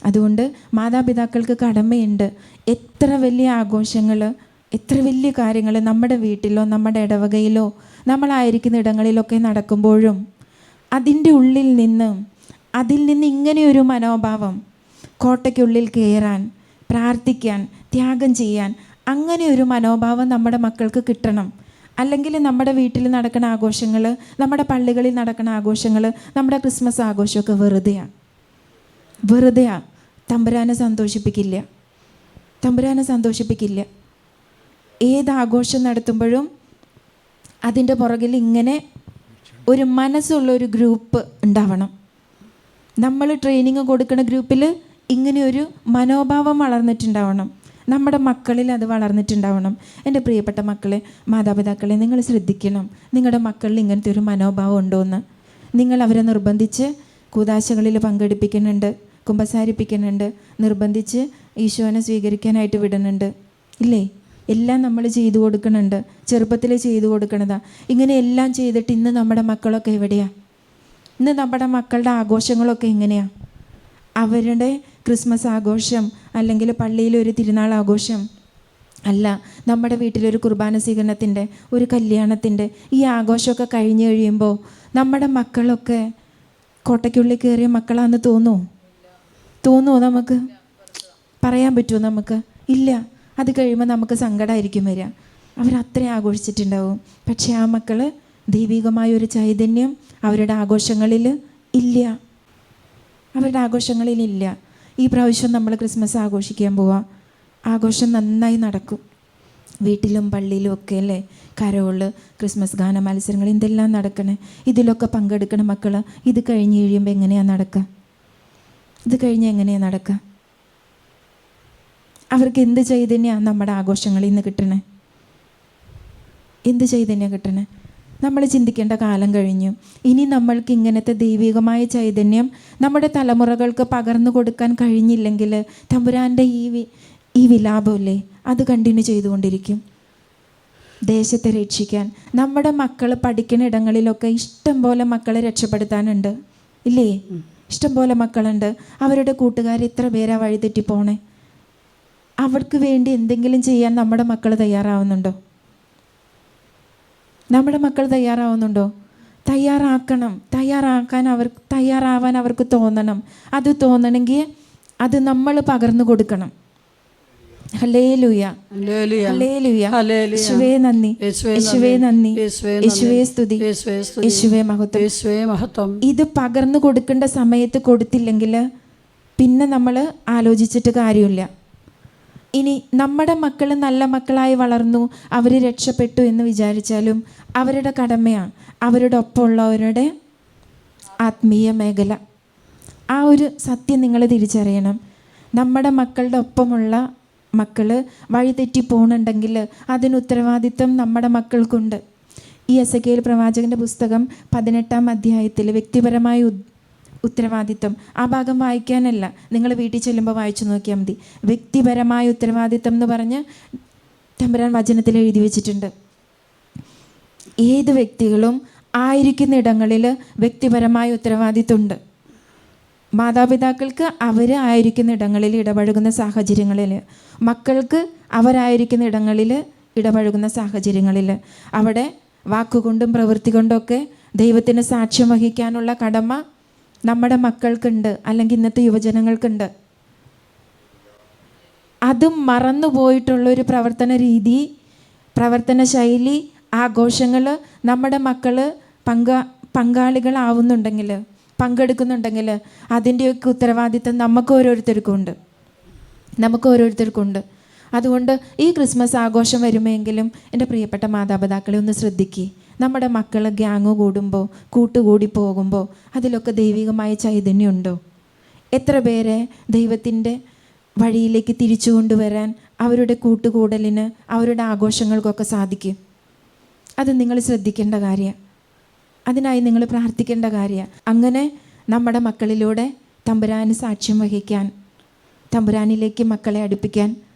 അതുകൊണ്ട് മാതാപിതാക്കൾക്ക് കടമയുണ്ട്. എത്ര വലിയ ആഘോഷങ്ങൾ, എത്ര വലിയ കാര്യങ്ങൾ നമ്മുടെ വീട്ടിലോ നമ്മുടെ ഇടവകയിലോ നമ്മളായിരിക്കുന്ന ഇടങ്ങളിലൊക്കെ നടക്കുമ്പോഴും അതിൻ്റെ ഉള്ളിൽ നിന്ന്, അതിൽ നിന്ന് ഇങ്ങനെയൊരു മനോഭാവം, കോട്ടയ്ക്കുള്ളിൽ കയറാൻ, പ്രാർത്ഥിക്കാൻ, ത്യാഗം ചെയ്യാൻ, അങ്ങനെ ഒരു മനോഭാവം നമ്മുടെ മക്കൾക്ക് കിട്ടണം. അല്ലെങ്കിൽ നമ്മുടെ വീട്ടിൽ നടക്കുന്ന ആഘോഷങ്ങൾ, നമ്മുടെ പള്ളികളിൽ നടക്കുന്ന ആഘോഷങ്ങൾ, നമ്മുടെ ക്രിസ്മസ് ആഘോഷമൊക്കെ വെറുതെയാ. തമ്പുരാനെ സന്തോഷിപ്പിക്കില്ല. ഏത് ആഘോഷം നടത്തുമ്പോഴും അതിൻ്റെ പുറകിൽ ഇങ്ങനെ ഒരു മനസ്സുള്ള ഒരു ഗ്രൂപ്പ് ഉണ്ടാവണം. നമ്മൾ ട്രെയിനിങ് കൊടുക്കുന്ന ഗ്രൂപ്പിൽ ഇങ്ങനെയൊരു മനോഭാവം വളർന്നിട്ടുണ്ടാവണം. നമ്മുടെ മക്കളിൽ അത് വളർന്നിട്ടുണ്ടാവണം. എൻ്റെ പ്രിയപ്പെട്ട മക്കളെ, മാതാപിതാക്കളെ, നിങ്ങൾ ശ്രദ്ധിക്കണം. നിങ്ങളുടെ മക്കളിൽ ഇങ്ങനത്തെ ഒരു മനോഭാവം ഉണ്ടോയെന്ന്. നിങ്ങൾ അവരെ നിർബന്ധിച്ച് കൂദാശകളിൽ പങ്കെടുപ്പിക്കുന്നുണ്ട്, കുമ്പസാരിപ്പിക്കുന്നുണ്ട്, നിർബന്ധിച്ച് ഈശോനെ സ്വീകരിക്കാനായിട്ട് വിടുന്നുണ്ട് ഇല്ലേ? എല്ലാം നമ്മൾ ചെയ്തു കൊടുക്കുന്നുണ്ട്, ചെറുപ്പത്തിൽ ചെയ്തു കൊടുക്കണതാ. ഇങ്ങനെ എല്ലാം ചെയ്തിട്ട് ഇന്ന് നമ്മുടെ മക്കളൊക്കെ എവിടെയാണ്? ഇന്ന് നമ്മുടെ മക്കളുടെ ആഘോഷങ്ങളൊക്കെ എങ്ങനെയാണ്? അവരുടെ ക്രിസ്മസ് ആഘോഷം അല്ലെങ്കിൽ പള്ളിയിലൊരു തിരുനാൾ ആഘോഷം അല്ല, നമ്മുടെ വീട്ടിലൊരു കുർബാന സ്വീകരണത്തിൻ്റെ, ഒരു കല്യാണത്തിൻ്റെ ഈ ആഘോഷമൊക്കെ കഴിഞ്ഞ് കഴിയുമ്പോൾ നമ്മുടെ മക്കളൊക്കെ കോട്ടയ്ക്കുള്ളിൽ കയറിയ മക്കളാണെന്ന് തോന്നുമോ? നമുക്ക് പറയാൻ പറ്റുമോ? നമുക്ക് ഇല്ല. അത് കഴിയുമ്പോൾ നമുക്ക് സങ്കടമായിരിക്കും വരിക. അവരത്രയും ആഘോഷിച്ചിട്ടുണ്ടാവും. പക്ഷേ ആ മക്കൾ ദൈവികമായൊരു ചൈതന്യം അവരുടെ ആഘോഷങ്ങളിൽ ഇല്ല. ഈ പ്രാവശ്യം നമ്മൾ ക്രിസ്മസ് ആഘോഷിക്കാൻ പോവാം. ആഘോഷം നന്നായി നടക്കും. വീട്ടിലും പള്ളിയിലും ഒക്കെ അല്ലേ, കരോള്, ക്രിസ്മസ് ഗാന മത്സരങ്ങൾ, ഇതെല്ലാം നടക്കണേ. ഇതിലൊക്കെ പങ്കെടുക്കണം മക്കൾ. ഇത് കഴിഞ്ഞ് കഴിയുമ്പോൾ എങ്ങനെയാണ് നടക്കുക? ഇത് കഴിഞ്ഞ് എങ്ങനെയാണ് നടക്കുക? അവർക്ക് എന്ത് ചൈതന്യമാണ് നമ്മുടെ ആഘോഷങ്ങളിൽ നിന്ന് കിട്ടണേ? എന്ത് ചൈതന്യം കിട്ടണേ? നമ്മൾ ചിന്തിക്കേണ്ട കാലം കഴിഞ്ഞു. ഇനി നമ്മൾക്ക് ഇങ്ങനത്തെ ദൈവികമായ ചൈതന്യം നമ്മുടെ തലമുറകൾക്ക് പകർന്നു കൊടുക്കാൻ കഴിഞ്ഞില്ലെങ്കിൽ തമ്പുരാൻ്റെ ഈ വിലാപമല്ലേ അത് കണ്ടിന്യൂ ചെയ്തുകൊണ്ടിരിക്കും. ദേശത്തെ രക്ഷിക്കാൻ നമ്മുടെ മക്കൾ പഠിക്കുന്ന ഇടങ്ങളിലൊക്കെ ഇഷ്ടം പോലെ മക്കളെ രക്ഷപ്പെടുത്താനുണ്ട് ഇല്ലേ? ഇഷ്ടം പോലെ മക്കളുണ്ട്. അവരുടെ കൂട്ടുകാർ ഇത്ര പേരാ വഴിതെറ്റി പോണേ. അവർക്ക് വേണ്ടി എന്തെങ്കിലും ചെയ്യാൻ നമ്മുടെ മക്കൾ തയ്യാറാവുന്നുണ്ടോ? നമ്മുടെ മക്കൾ തയ്യാറാവുന്നുണ്ടോ? തയ്യാറാവാൻ അവർക്ക് തോന്നണം. അത് തോന്നണമെങ്കിൽ അത് നമ്മൾ പകർന്നു കൊടുക്കണം. Hallelujah, hallelujah. യേശുവേ നന്ദി, യേശുവേ നന്ദി, യേശുവേ സ്തുതി, യേശുവേ മഹത്വം. ഇത് പകർന്നു കൊടുക്കേണ്ട സമയത്ത് കൊടുത്തില്ലെങ്കിൽ പിന്നെ നമ്മൾ ആലോചിച്ചിട്ട് കാര്യമില്ല. ഇനി നമ്മുടെ മക്കൾ നല്ല മക്കളായി വളർന്നു, അവർ രക്ഷപ്പെട്ടു എന്ന് വിചാരിച്ചാലും അവരുടെ കടമയാണ് അവരുടെ ഒപ്പമുള്ളവരുടെ ആത്മീയ മേഖല. ആ ഒരു സത്യം നിങ്ങൾ തിരിച്ചറിയണം. നമ്മുടെ മക്കളുടെ ഒപ്പമുള്ള മക്കൾ വഴിതെറ്റി പോകുന്നുണ്ടെങ്കിൽ അതിന് ഉത്തരവാദിത്വം നമ്മുടെ മക്കൾക്കുണ്ട്. ഈ എസെക്കിയേൽ പ്രവാചകൻ്റെ പുസ്തകം 18-ാം അധ്യായത്തിൽ വ്യക്തിപരമായ ഉത്തരവാദിത്വം, ആ ഭാഗം വായിക്കാനല്ല, നിങ്ങൾ വീട്ടിൽ ചെല്ലുമ്പോൾ വായിച്ചു നോക്കിയാൽ മതി. വ്യക്തിപരമായ ഉത്തരവാദിത്വം എന്ന് പറഞ്ഞ് തമ്പുരാൻ വചനത്തിൽ എഴുതി വെച്ചിട്ടുണ്ട്. ഏത് വ്യക്തികളും ആയിരിക്കുന്ന ഇടങ്ങളിൽ വ്യക്തിപരമായ ഉത്തരവാദിത്വമുണ്ട്. മാതാപിതാക്കൾക്ക് അവർ ആയിരിക്കുന്ന ഇടങ്ങളിൽ ഇടപഴകുന്ന സാഹചര്യങ്ങളിൽ, മക്കൾക്ക് അവരായിരിക്കുന്ന ഇടങ്ങളിൽ ഇടപഴകുന്ന സാഹചര്യങ്ങളിൽ അവിടെ വാക്കുകൊണ്ടും പ്രവൃത്തി കൊണ്ടൊക്കെ ദൈവത്തിന് സാക്ഷ്യം വഹിക്കാനുള്ള കടമ നമ്മുടെ മക്കൾക്കുണ്ട്, അല്ലെങ്കിൽ ഇന്നത്തെ യുവജനങ്ങൾക്കുണ്ട്. അതും മറന്നുപോയിട്ടുള്ളൊരു പ്രവർത്തന രീതി, പ്രവർത്തന ശൈലി, ആഘോഷങ്ങൾ നമ്മുടെ മക്കൾ പങ്കാളികളാവുന്നുണ്ടെങ്കിൽ, പങ്കെടുക്കുന്നുണ്ടെങ്കിൽ അതിൻ്റെയൊക്കെ ഉത്തരവാദിത്തം നമുക്ക് ഓരോരുത്തർക്കുണ്ട്. അതുകൊണ്ട് ഈ ക്രിസ്മസ് ആഘോഷം വരുമെങ്കിലും എൻ്റെ പ്രിയപ്പെട്ട മാതാപിതാക്കളെ ഒന്ന് ശ്രദ്ധിക്കുക. നമ്മുടെ മക്കൾ ഗ്യാങ് കൂടുമ്പോൾ, കൂട്ടുകൂടി പോകുമ്പോൾ അതിലൊക്കെ ദൈവികമായ ചൈതന്യമുണ്ടോ? എത്ര പേരെ ദൈവത്തിൻ്റെ വഴിയിലേക്ക് തിരിച്ചു കൊണ്ടുവരാൻ അവരുടെ കൂട്ടുകൂടലിന്, അവരുടെ ആഘോഷങ്ങൾക്കൊക്കെ സാധിക്കും? അത് നിങ്ങൾ ശ്രദ്ധിക്കേണ്ട കാര്യമാണ്. അതിനായി നിങ്ങൾ പ്രാർത്ഥിക്കേണ്ട കാര്യമാണ്. അങ്ങനെ നമ്മുടെ മക്കളിലൂടെ തമ്പുരാന് സാക്ഷ്യം വഹിക്കാൻ, തമ്പുരാനിലേക്ക് മക്കളെ അടുപ്പിക്കാൻ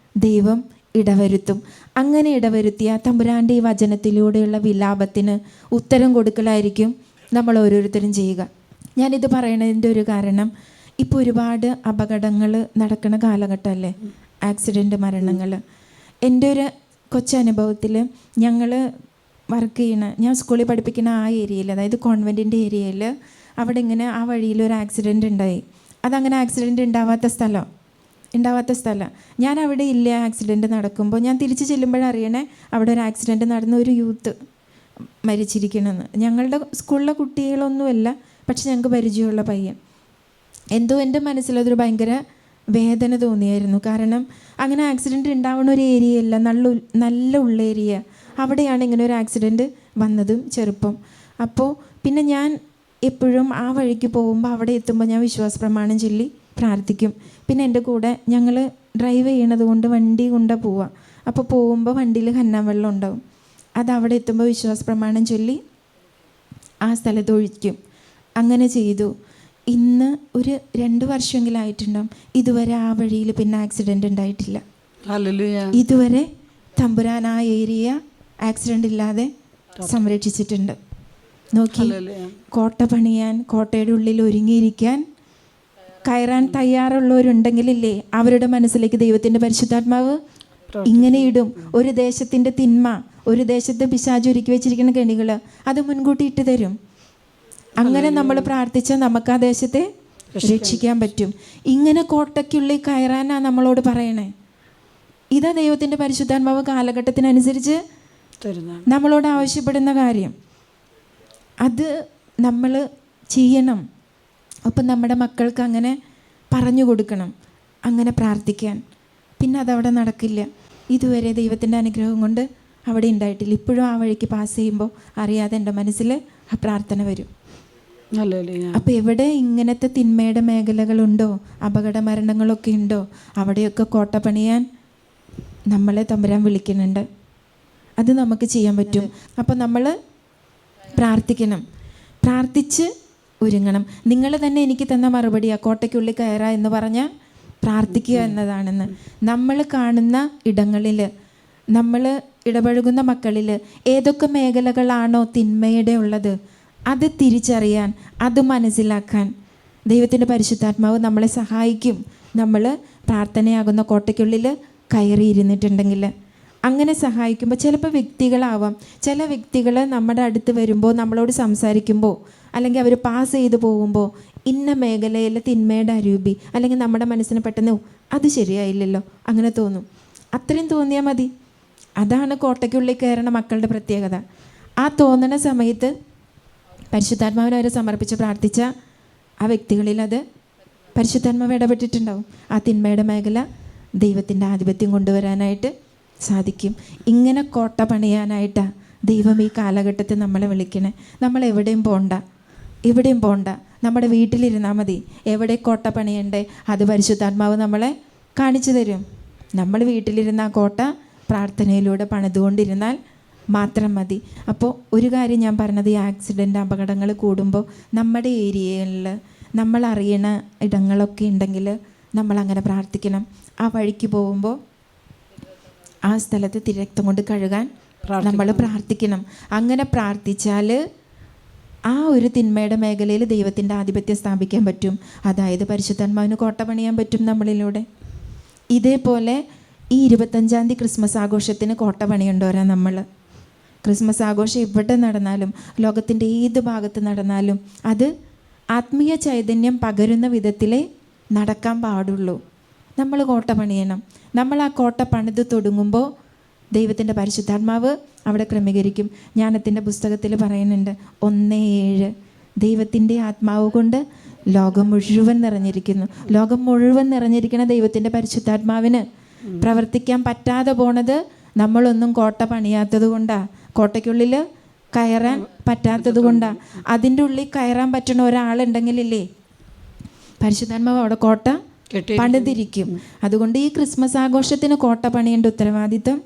ദൈവം ഇടവരുത്തും. അങ്ങനെ ഇടവരുത്തിയ തമ്പുരാൻ്റെ ഈ വചനത്തിലൂടെയുള്ള വിലാപത്തിന് ഉത്തരം കൊടുക്കലായിരിക്കും നമ്മൾ ഓരോരുത്തരും ചെയ്യുക. ഞാനിത് പറയണതിൻ്റെ ഒരു കാരണം, ഇപ്പോൾ ഒരുപാട് അപകടങ്ങൾ നടക്കുന്ന കാലഘട്ടമല്ലേ, ആക്സിഡൻറ്റ്, മരണങ്ങൾ. എൻ്റെ ഒരു കൊച്ചനുഭവത്തിൽ ഞങ്ങൾ വർക്ക് ചെയ്യണ, ഞാൻ സ്കൂളിൽ പഠിപ്പിക്കുന്ന ആ ഏരിയയിൽ, അതായത് കോൺവെൻറ്റിൻ്റെ ഏരിയയിൽ, അവിടെ ഇങ്ങനെ ആ വഴിയിൽ ഒരു ആക്സിഡൻറ്റ് ഉണ്ടായി. അതങ്ങനെ ആക്സിഡൻറ്റ് ഉണ്ടാവാത്ത സ്ഥലം. ഞാൻ അവിടെ ഇല്ല. ആക്സിഡൻറ്റ് നടക്കുമ്പോൾ ഞാൻ തിരിച്ച് ചെല്ലുമ്പോഴറിയണേ അവിടെ ഒരു ആക്സിഡൻറ്റ് നടന്ന ഒരു യൂത്ത് മരിച്ചിരിക്കണമെന്ന്. ഞങ്ങളുടെ സ്കൂളിലെ കുട്ടികളൊന്നുമല്ല, പക്ഷെ ഞങ്ങൾക്ക് പരിചയമുള്ള പയ്യൻ. എന്തോ എൻ്റെ മനസ്സിലതൊരു ഭയങ്കര വേദന തോന്നിയായിരുന്നു. കാരണം അങ്ങനെ ആക്സിഡൻറ്റ് ഉണ്ടാവുന്ന ഒരു ഏരിയയല്ല, നല്ല ഉള്ള ഏരിയ. അവിടെയാണ് ഇങ്ങനെ ഒരു ആക്സിഡൻറ്റ് വന്നതും ചെറുപ്പം. അപ്പോൾ പിന്നെ ഞാൻ എപ്പോഴും ആ വഴിക്ക് പോകുമ്പോൾ അവിടെ എത്തുമ്പോൾ ഞാൻ വിശ്വാസ പ്രമാണം ചൊല്ലി പ്രാർത്ഥിക്കും. പിന്നെ എൻ്റെ കൂടെ ഞങ്ങൾ ഡ്രൈവ് ചെയ്യണത് കൊണ്ട് വണ്ടി കൊണ്ടാണ് പോവുക. അപ്പോൾ പോകുമ്പോൾ വണ്ടിയിൽ ഹന്നാൻ വെള്ളം ഉണ്ടാവും. അത് അവിടെ എത്തുമ്പോൾ വിശ്വാസ പ്രമാണം ചൊല്ലി ആ സ്ഥലത്ത് ഒഴിക്കും. അങ്ങനെ ചെയ്തു. ഇന്ന് ഒരു 2 വർഷമെങ്കിലും ആയിട്ടുണ്ടാവും. ഇതുവരെ ആ വഴിയിൽ പിന്നെ ആക്സിഡൻ്റ് ഉണ്ടായിട്ടില്ല. ഇതുവരെ തമ്പുരാൻ ആ ഏരിയ ആക്സിഡൻ്റ് ഇല്ലാതെ സംരക്ഷിച്ചിട്ടുണ്ട്. നോക്കി, കോട്ട പണിയാൻ, കോട്ടയുടെ ഉള്ളിൽ ഒരുങ്ങിയിരിക്കാൻ കയറാൻ തയ്യാറുള്ളവരുണ്ടെങ്കിലില്ലേ, അവരുടെ മനസ്സിലേക്ക് ദൈവത്തിൻ്റെ പരിശുദ്ധാത്മാവ് ഇങ്ങനെ ഇടും. ഒരു ദേശത്തിൻ്റെ തിന്മ, ഒരു ദേശത്തെ പിശാച് ഒരുക്കി വെച്ചിരിക്കുന്ന കെണികൾ അത് മുൻകൂട്ടി ഇട്ട് തരും. അങ്ങനെ നമ്മൾ പ്രാർത്ഥിച്ചാൽ നമുക്ക് ആ ദേശത്തെ രക്ഷിക്കാൻ പറ്റും. ഇങ്ങനെ കോട്ടയ്ക്കുള്ളിൽ കയറാനാണ് നമ്മളോട് പറയണേ. ഇതാ ദൈവത്തിൻ്റെ പരിശുദ്ധാത്മാവ് കാലഘട്ടത്തിനനുസരിച്ച് നമ്മളോട് ആവശ്യപ്പെടുന്ന കാര്യം. അത് നമ്മൾ ചെയ്യണം. അപ്പം നമ്മുടെ മക്കൾക്ക് അങ്ങനെ പറഞ്ഞു കൊടുക്കണം. അങ്ങനെ പ്രാർത്ഥിക്കാൻ. പിന്നെ അതവിടെ നടക്കില്ല. ഇതുവരെ ദൈവത്തിൻ്റെ അനുഗ്രഹം കൊണ്ട് അവിടെ ഉണ്ടായിട്ടില്ല. ഇപ്പോഴും ആ വഴിക്ക് പാസ് ചെയ്യുമ്പോൾ അറിയാതെ എൻ്റെ മനസ്സിൽ ആ പ്രാർത്ഥന വരും. അപ്പോൾ എവിടെ ഇങ്ങനത്തെ തിന്മയുടെ മേഖലകളുണ്ടോ, അപകട മരണങ്ങളൊക്കെ ഉണ്ടോ, അവിടെയൊക്കെ കോട്ട പണിയാൻ നമ്മളെ തമ്പുരാൻ വിളിക്കുന്നുണ്ട്. അത് നമുക്ക് ചെയ്യാൻ പറ്റും. അപ്പോൾ നമ്മൾ പ്രാർത്ഥിക്കണം, പ്രാർത്ഥിച്ച് ഒരുങ്ങണം. നിങ്ങൾ തന്നെ എനിക്ക് തന്ന മറുപടിയാണ് കോട്ടയ്ക്കുള്ളിൽ കയറുക എന്ന് പറഞ്ഞാൽ പ്രാർത്ഥിക്കുക എന്നതാണെന്ന്. നമ്മൾ കാണുന്ന ഇടങ്ങളിൽ, നമ്മൾ ഇടപഴകുന്ന മക്കളിൽ ഏതൊക്കെ മേഖലകളാണോ തിന്മയുടെ ഉള്ളത് അത് തിരിച്ചറിയാൻ, അത് മനസ്സിലാക്കാൻ ദൈവത്തിൻ്റെ പരിശുദ്ധാത്മാവ് നമ്മളെ സഹായിക്കും. നമ്മൾ പ്രാർത്ഥനയാകുന്ന കോട്ടയ്ക്കുള്ളിൽ കയറിയിരുന്നിട്ടുണ്ടെങ്കിൽ അങ്ങനെ സഹായിക്കുമ്പോൾ ചിലപ്പോൾ വ്യക്തികളാവാം. ചില വ്യക്തികൾ നമ്മുടെ അടുത്ത് വരുമ്പോൾ, നമ്മളോട് സംസാരിക്കുമ്പോൾ, അല്ലെങ്കിൽ അവർ പാസ് ചെയ്ത് പോകുമ്പോൾ ഇന്ന മേഖലയിൽ തിന്മയുടെ അരൂപി, അല്ലെങ്കിൽ നമ്മുടെ മനസ്സിന് പെട്ടെന്ന് അത് ശരിയായില്ലല്ലോ അങ്ങനെ തോന്നും. അത്രയും തോന്നിയാൽ മതി. അതാണ് കോട്ടയ്ക്കുള്ളിൽ കയറണ മക്കളുടെ പ്രത്യേകത. ആ തോന്നണ സമയത്ത് പരിശുദ്ധാത്മാവിനെ അവരെ സമർപ്പിച്ച് പ്രാർത്ഥിച്ച ആ വ്യക്തികളിൽ അത് പരിശുദ്ധാത്മാവ് ഇടപെട്ടിട്ടുണ്ടാവും. ആ തിന്മയുടെ മേഖല ദൈവത്തിൻ്റെ ആധിപത്യം കൊണ്ടുവരാനായിട്ട് സാധിക്കും. ഇങ്ങനെ കോട്ട പണിയാനായിട്ടാണ് ദൈവം ഈ കാലഘട്ടത്തിൽ നമ്മളെ വിളിക്കണേ. നമ്മൾ എവിടെയും പോണ്ട, നമ്മുടെ വീട്ടിലിരുന്നാൽ മതി. എവിടെ കോട്ട പണിയണ്ടേ അത് പരിശുദ്ധാത്മാവ് നമ്മളെ കാണിച്ചു തരും. നമ്മൾ വീട്ടിലിരുന്ന ആ കോട്ട പ്രാർത്ഥനയിലൂടെ പണിതുകൊണ്ടിരുന്നാൽ മാത്രം മതി. അപ്പോൾ ഒരു കാര്യം ഞാൻ പറഞ്ഞത്, ഈ ആക്സിഡൻ്റ് അപകടങ്ങൾ കൂടുമ്പോൾ നമ്മുടെ ഏരിയകളിൽ നമ്മൾ അറിയണ ഇടങ്ങളൊക്കെ ഉണ്ടെങ്കിൽ നമ്മളങ്ങനെ പ്രാർത്ഥിക്കണം. ആ വഴിക്ക് പോകുമ്പോൾ ആ സ്ഥലത്ത് തിരക്തം കൊണ്ട് കഴുകാൻ നമ്മൾ പ്രാർത്ഥിക്കണം. അങ്ങനെ പ്രാർത്ഥിച്ചാൽ ആ ഒരു തിന്മയുടെ മേഖലയിൽ ദൈവത്തിൻ്റെ ആധിപത്യം സ്ഥാപിക്കാൻ പറ്റും. അതായത് പരിശുദ്ധാത്മാവിന് കോട്ട പണിയാൻ പറ്റും നമ്മളിലൂടെ. ഇതേപോലെ ഈ 25-ാം തീയതി ക്രിസ്മസ് ആഘോഷത്തിന് കോട്ട പണിയുണ്ടോരാ നമ്മൾ. ക്രിസ്മസ് ആഘോഷം എവിടെ നടന്നാലും, ലോകത്തിൻ്റെ ഏത് ഭാഗത്ത് നടന്നാലും അത് ആത്മീയ ചൈതന്യം പകരുന്ന വിധത്തിലേ നടക്കാൻ പാടുള്ളൂ. നമ്മൾ കോട്ട പണിയണം. നമ്മൾ ആ കോട്ട പണിത് തുടങ്ങുമ്പോൾ ദൈവത്തിൻ്റെ പരിശുദ്ധാത്മാവ് അവിടെ ക്രമീകരിക്കും. ജ്ഞാനത്തിൻ്റെ പുസ്തകത്തിൽ പറയുന്നുണ്ട് 1:7 ദൈവത്തിൻ്റെ ആത്മാവ് കൊണ്ട് ലോകം മുഴുവൻ നിറഞ്ഞിരിക്കുന്നു. ലോകം മുഴുവൻ നിറഞ്ഞിരിക്കുന്ന ദൈവത്തിൻ്റെ പരിശുദ്ധാത്മാവിന് പ്രവർത്തിക്കാൻ പറ്റാതെ പോണത് നമ്മളൊന്നും കോട്ട പണിയാത്തത് കൊണ്ടാണ്. കോട്ടയ്ക്കുള്ളിൽ കയറാൻ പറ്റാത്തത് കൊണ്ടാണ്. അതിൻ്റെ ഉള്ളിൽ കയറാൻ പറ്റുന്ന ഒരാളുണ്ടെങ്കിലില്ലേ പരിശുദ്ധാത്മാവ് അവിടെ കോട്ട പണിതിരിക്കും. അതുകൊണ്ട് ഈ ക്രിസ്മസ് ആഘോഷത്തിന് കോട്ട പണിയേണ്ട ഉത്തരവാദിത്വം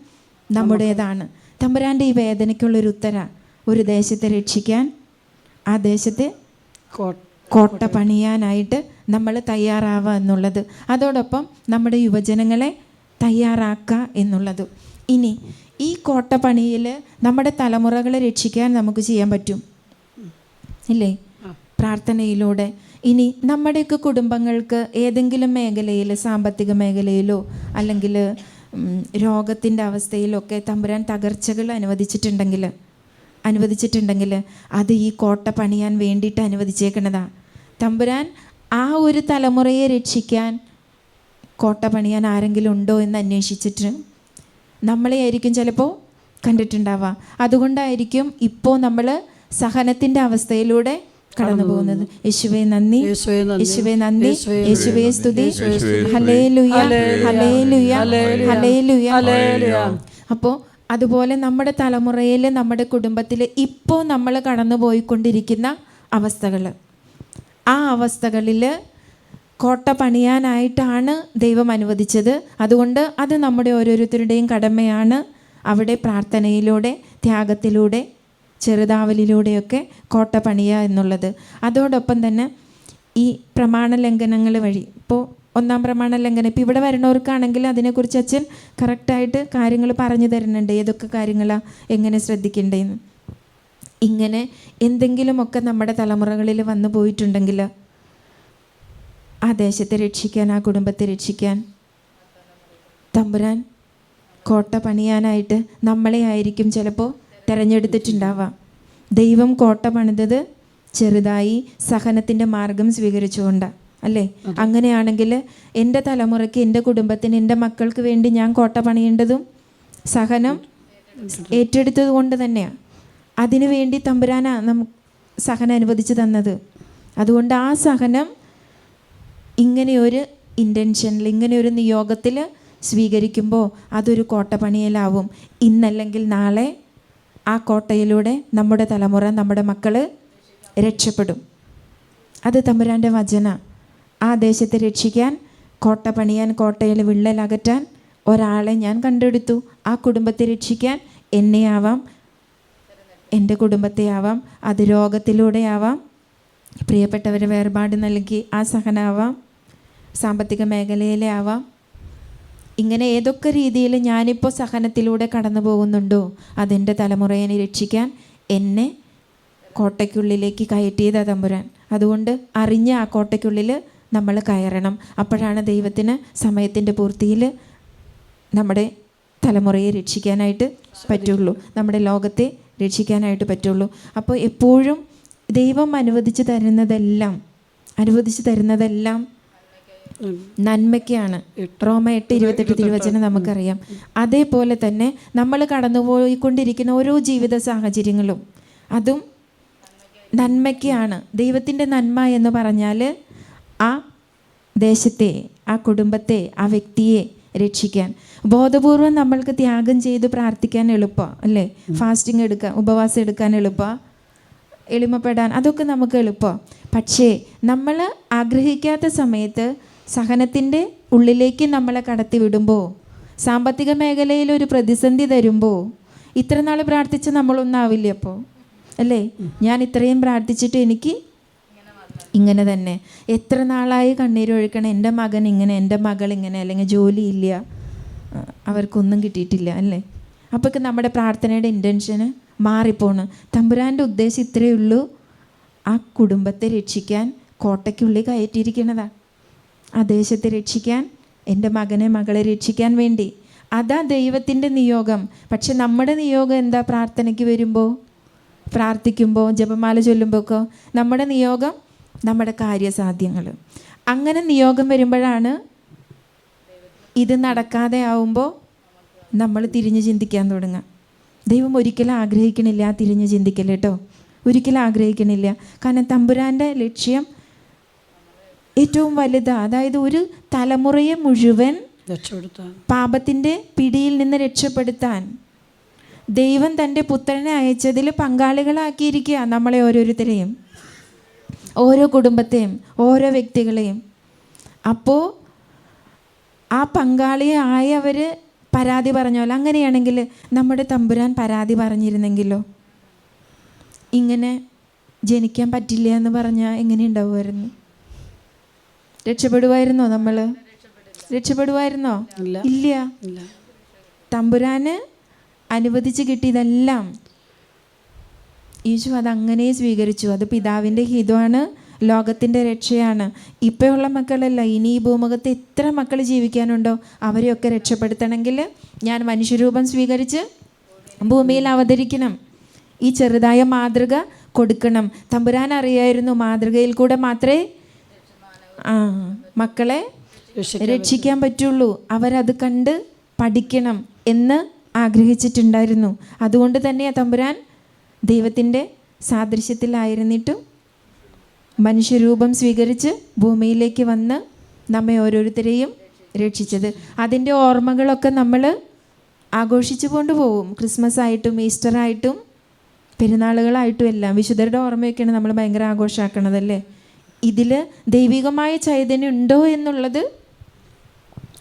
നമ്മുടേതാണ്. തമ്പുരാൻ്റെ ഈ വേദനയ്ക്കുള്ളൊരു ഉത്തര, ഒരു ദേശത്തെ രക്ഷിക്കാൻ, ആ ദേശത്തെ കോട്ട പണിയാനായിട്ട് നമ്മൾ തയ്യാറാവുക എന്നുള്ളത്, അതോടൊപ്പം നമ്മുടെ യുവജനങ്ങളെ തയ്യാറാക്കുക എന്നുള്ളത്. ഇനി ഈ കോട്ട പണിയിൽ നമ്മുടെ തലമുറകളെ രക്ഷിക്കാൻ നമുക്ക് ചെയ്യാൻ പറ്റും ഇല്ലേ, പ്രാർത്ഥനയിലൂടെ. ഇനി നമ്മുടെയൊക്കെ കുടുംബങ്ങൾക്ക് ഏതെങ്കിലും മേഖലയിൽ, സാമ്പത്തിക മേഖലയിലോ അല്ലെങ്കിൽ രോഗത്തിൻ്റെ അവസ്ഥയിലൊക്കെ തമ്പുരാൻ തകർച്ചകൾ അനുവദിച്ചിട്ടുണ്ടെങ്കിൽ അത് ഈ കോട്ട പണിയാൻ വേണ്ടിയിട്ട് അനുവദിച്ചേക്കണതാ. തമ്പുരാൻ ആ ഒരു തലമുറയെ രക്ഷിക്കാൻ കോട്ട പണിയാൻ ആരെങ്കിലും ഉണ്ടോ എന്ന് അന്വേഷിച്ചിട്ട് നമ്മളെ ആയിരിക്കും ചിലപ്പോൾ കണ്ടിട്ടുണ്ടാവുക. അതുകൊണ്ടായിരിക്കും ഇപ്പോൾ നമ്മൾ സഹനത്തിൻ്റെ അവസ്ഥയിലൂടെ കടന്നു പോകുന്നത്. യേശുവേ നന്ദി, യേശുവേ നന്ദി, യേശുവേ സ്തുതി, ഹല്ലേലൂയ, ഹല്ലേലൂയ, ഹല്ലേലൂയ. അപ്പോൾ അതുപോലെ നമ്മുടെ തലമുറയിൽ, നമ്മുടെ കുടുംബത്തിൽ ഇപ്പോൾ നമ്മൾ കടന്നു പോയിക്കൊണ്ടിരിക്കുന്ന അവസ്ഥകൾ, ആ അവസ്ഥകളിൽ കോട്ട പണിയാനായിട്ടാണ് ദൈവം അനുവദിച്ചത്. അതുകൊണ്ട് അത് നമ്മുടെ ഓരോരുത്തരുടെയും കടമയാണ്. അവിടെ പ്രാർത്ഥനയിലൂടെ, ത്യാഗത്തിലൂടെ, ചെറുതാവലിലൂടെയൊക്കെ കോട്ട പണിയുക എന്നുള്ളത്. അതോടൊപ്പം തന്നെ ഈ പ്രമാണ ലംഘനങ്ങൾ വഴി, ഇപ്പോൾ 1-ാം പ്രമാണ ലംഘനം, ഇപ്പോൾ ഇവിടെ വരുന്നവർക്കാണെങ്കിൽ അതിനെക്കുറിച്ച് അച്ഛൻ കറക്റ്റായിട്ട് കാര്യങ്ങൾ പറഞ്ഞു തരുന്നുണ്ട്, ഏതൊക്കെ കാര്യങ്ങളാണ് എങ്ങനെ ശ്രദ്ധിക്കേണ്ടതെന്ന്. ഇങ്ങനെ എന്തെങ്കിലുമൊക്കെ നമ്മുടെ തലമുറകളിൽ വന്നു പോയിട്ടുണ്ടെങ്കിൽ ആ ദേശത്തെ രക്ഷിക്കാൻ, ആ കുടുംബത്തെ രക്ഷിക്കാൻ തമ്പുരാൻ കോട്ട പണിയാനായിട്ട് നമ്മളെ ആയിരിക്കും ചിലപ്പോൾ തിരഞ്ഞെടുത്തിട്ടുണ്ടാവാം. ദൈവം കോട്ട പണിതത് ചെറുതായി സഹനത്തിൻ്റെ മാർഗം സ്വീകരിച്ചുകൊണ്ടാണ് അല്ലേ. അങ്ങനെയാണെങ്കിൽ എൻ്റെ തലമുറയ്ക്ക്, എൻ്റെ കുടുംബത്തിന്, എൻ്റെ മക്കൾക്ക് വേണ്ടി ഞാൻ കോട്ട പണിയേണ്ടതും സഹനം ഏറ്റെടുത്തത് കൊണ്ട് തന്നെയാണ്. അതിനു വേണ്ടി തമ്പുരാനാണ് നമുക്ക് സഹനം അനുവദിച്ചു തന്നത്. അതുകൊണ്ട് ആ സഹനം ഇങ്ങനെയൊരു ഇൻറ്റൻഷനിൽ, ഇങ്ങനെ ഒരു നിയോഗത്തിൽ സ്വീകരിക്കുമ്പോൾ അതൊരു കോട്ടപ്പണിയലാവും. ഇന്നല്ലെങ്കിൽ നാളെ ആ കോട്ടയിലൂടെ നമ്മുടെ തലമുറ, നമ്മുടെ മക്കൾ രക്ഷപ്പെടും. അത് തമ്പുരാൻ്റെ വചന. ആ ദേശത്തെ രക്ഷിക്കാൻ, കോട്ട പണിയാൻ, കോട്ടയിൽ വിള്ളലകറ്റാൻ ഒരാളെ ഞാൻ കണ്ടെടുത്തു. ആ കുടുംബത്തെ രക്ഷിക്കാൻ എന്നെ ആവാം, എൻ്റെ കുടുംബത്തെ ആവാം, അത് രോഗത്തിലൂടെ ആവാം, പ്രിയപ്പെട്ടവരെ വേർപാട് നൽകി ആ സഹനാവാം, സാമ്പത്തിക മേഖലയിലെ ആവാം. ഇങ്ങനെ ഏതൊക്കെ രീതിയിൽ ഞാനിപ്പോൾ സഹനത്തിലൂടെ കടന്നു പോകുന്നുണ്ടോ അതെൻ്റെ തലമുറയെ രക്ഷിക്കാൻ എന്നെ കോട്ടയ്ക്കുള്ളിലേക്ക് കയറ്റിയത് തമ്പുരാൻ. അതുകൊണ്ട് അറിഞ്ഞ ആ കോട്ടയ്ക്കുള്ളിൽ നമ്മൾ കയറണം. അപ്പോഴാണ് ദൈവത്തിന് സമയത്തിൻ്റെ പൂർത്തിയിൽ നമ്മുടെ തലമുറയെ രക്ഷിക്കാനായിട്ട് പറ്റുള്ളൂ, നമ്മുടെ ലോകത്തെ രക്ഷിക്കാനായിട്ട് പറ്റുള്ളൂ. അപ്പോൾ എപ്പോഴും ദൈവം അനുവദിച്ച് തരുന്നതെല്ലാം നന്മയ്ക്കാണ്. റോമ 8:28 തിരുവചനം നമുക്കറിയാം. അതേപോലെ തന്നെ നമ്മൾ കടന്നുപോയിക്കൊണ്ടിരിക്കുന്ന ഓരോ ജീവിത സാഹചര്യങ്ങളും അതും നന്മയ്ക്കാണ്. ദൈവത്തിൻ്റെ നന്മ എന്ന് പറഞ്ഞാൽ ആ ദേശത്തെ, ആ കുടുംബത്തെ, ആ വ്യക്തിയെ രക്ഷിക്കാൻ. ബോധപൂർവം നമ്മൾക്ക് ത്യാഗം ചെയ്ത് പ്രാർത്ഥിക്കാൻ എളുപ്പമാണ് അല്ലേ? ഫാസ്റ്റിംഗ് എടുക്കാൻ, ഉപവാസം എടുക്കാൻ എളുപ്പമാണ്, എളിമപ്പെടാൻ അതൊക്കെ നമുക്ക് എളുപ്പമാണ്. പക്ഷേ നമ്മൾ ആഗ്രഹിക്കാത്ത സമയത്ത് സഹനത്തിൻ്റെ ഉള്ളിലേക്ക് നമ്മളെ കടത്തി വിടുമ്പോൾ, സാമ്പത്തിക മേഖലയിൽ ഒരു പ്രതിസന്ധി തരുമ്പോൾ, ഇത്ര നാൾ പ്രാർത്ഥിച്ച് നമ്മളൊന്നാവില്ലേ അപ്പോൾ അല്ലേ? ഞാൻ ഇത്രയും പ്രാർത്ഥിച്ചിട്ട് എനിക്ക് ഇങ്ങനെ തന്നെ, എത്ര നാളായി കണ്ണീരൊഴുക്കണം, എൻ്റെ മകൻ ഇങ്ങനെ, എൻ്റെ മകൾ ഇങ്ങനെ, അല്ലെങ്കിൽ ജോലിയില്ല, അവർക്കൊന്നും കിട്ടിയിട്ടില്ല അല്ലേ? അപ്പോൾ നമ്മുടെ പ്രാർത്ഥനയുടെ ഇൻറ്റൻഷന് മാറിപ്പോണ്. തമ്പുരാൻ്റെ ഉദ്ദേശം ഇത്രയേ ഉള്ളൂ, ആ കുടുംബത്തെ രക്ഷിക്കാൻ കോട്ടയ്ക്കുള്ളിൽ കയറ്റിയിരിക്കുന്നതാണ്, ആ ദേശത്തെ രക്ഷിക്കാൻ, എൻ്റെ മകനെ മകളെ രക്ഷിക്കാൻ വേണ്ടി. അതാ ദൈവത്തിൻ്റെ നിയോഗം. പക്ഷെ നമ്മുടെ നിയോഗം എന്താ? പ്രാർത്ഥനയ്ക്ക് വരുമ്പോൾ, പ്രാർത്ഥിക്കുമ്പോൾ, ജപമാല ചൊല്ലുമ്പോഴൊക്കെ നമ്മുടെ നിയോഗം നമ്മുടെ കാര്യസാധ്യങ്ങൾ. അങ്ങനെ നിയോഗം വരുമ്പോഴാണ് ഇത് നടക്കാതെ ആവുമ്പോൾ നമ്മൾ തിരിഞ്ഞ് ചിന്തിക്കാൻ തുടങ്ങുക. ദൈവം ഒരിക്കലും ആഗ്രഹിക്കണില്ല ആ തിരിഞ്ഞ് ചിന്തിക്കൽ കേട്ടോ, ഒരിക്കലും ആഗ്രഹിക്കണില്ല. കാരണം തമ്പുരാൻ്റെ ലക്ഷ്യം ഏറ്റവും വലുതാണ്. അതായത് ഒരു തലമുറയെ മുഴുവൻ പാപത്തിൻ്റെ പിടിയിൽ നിന്ന് രക്ഷപ്പെടുത്താൻ ദൈവം തൻ്റെ പുത്രനെ അയച്ചതിൽ പങ്കാളികളാക്കിയിരിക്കുക നമ്മളെ ഓരോരുത്തരെയും, ഓരോ കുടുംബത്തെയും, ഓരോ വ്യക്തികളെയും. അപ്പോൾ ആ പങ്കാളിയായവർ പരാതി പറഞ്ഞോല്ലോ. അങ്ങനെയാണെങ്കിൽ നമ്മുടെ തമ്പുരാൻ പരാതി പറഞ്ഞിരുന്നെങ്കിലോ, ഇങ്ങനെ ജനിക്കാൻ പറ്റില്ല എന്ന് പറഞ്ഞാൽ എങ്ങനെ ഉണ്ടാവുമായിരുന്നു? രക്ഷപ്പെടുമായിരുന്നോ? നമ്മൾ രക്ഷപ്പെടുമായിരുന്നോ? ഇല്ല. തമ്പുരാന് അനുവദിച്ച് കിട്ടിയതെല്ലാം ഈശോ അതങ്ങനെ സ്വീകരിച്ചു. അത് പിതാവിൻ്റെ ഹിതമാണ്, ലോകത്തിൻ്റെ രക്ഷയാണ്. ഇപ്പോഴുള്ള മക്കളല്ല, ഇനി ഈ ഭൂമുഖത്ത് എത്ര മക്കൾ ജീവിക്കാനുണ്ടോ അവരെയൊക്കെ രക്ഷപ്പെടുത്തണമെങ്കിൽ ഞാൻ മനുഷ്യരൂപം സ്വീകരിച്ച് ഭൂമിയിൽ അവതരിക്കണം. ഈ ചെറുതായ മാതൃക കൊടുക്കണം. തമ്പുരാൻ അറിയായിരുന്നു മാതൃകയിൽ കൂടെ മാത്രമേ മക്കളെ രക്ഷിക്കാൻ പറ്റുള്ളൂ, അവരത് കണ്ട് പഠിക്കണം എന്ന് ആഗ്രഹിച്ചിട്ടുണ്ടായിരുന്നു. അതുകൊണ്ട് തന്നെ തമ്പുരാൻ ദൈവത്തിൻ്റെ സാദൃശ്യത്തിലായിരുന്നിട്ടും മനുഷ്യരൂപം സ്വീകരിച്ച് ഭൂമിയിലേക്ക് വന്ന് നമ്മെ ഓരോരുത്തരെയും രക്ഷിച്ചത്. അതിൻ്റെ ഓർമ്മകളൊക്കെ നമ്മൾ ആഘോഷിച്ചു കൊണ്ടുപോകും. ക്രിസ്മസ് ആയിട്ടും ഈസ്റ്ററായിട്ടും പെരുന്നാളുകളായിട്ടും എല്ലാം വിശുദ്ധരുടെ ഓർമ്മയൊക്കെയാണ് നമ്മൾ ഭയങ്കര ആഘോഷമാക്കണതല്ലേ. ഇതിൽ ദൈവികമായ ചൈതന്യം ഉണ്ടോ എന്നുള്ളത്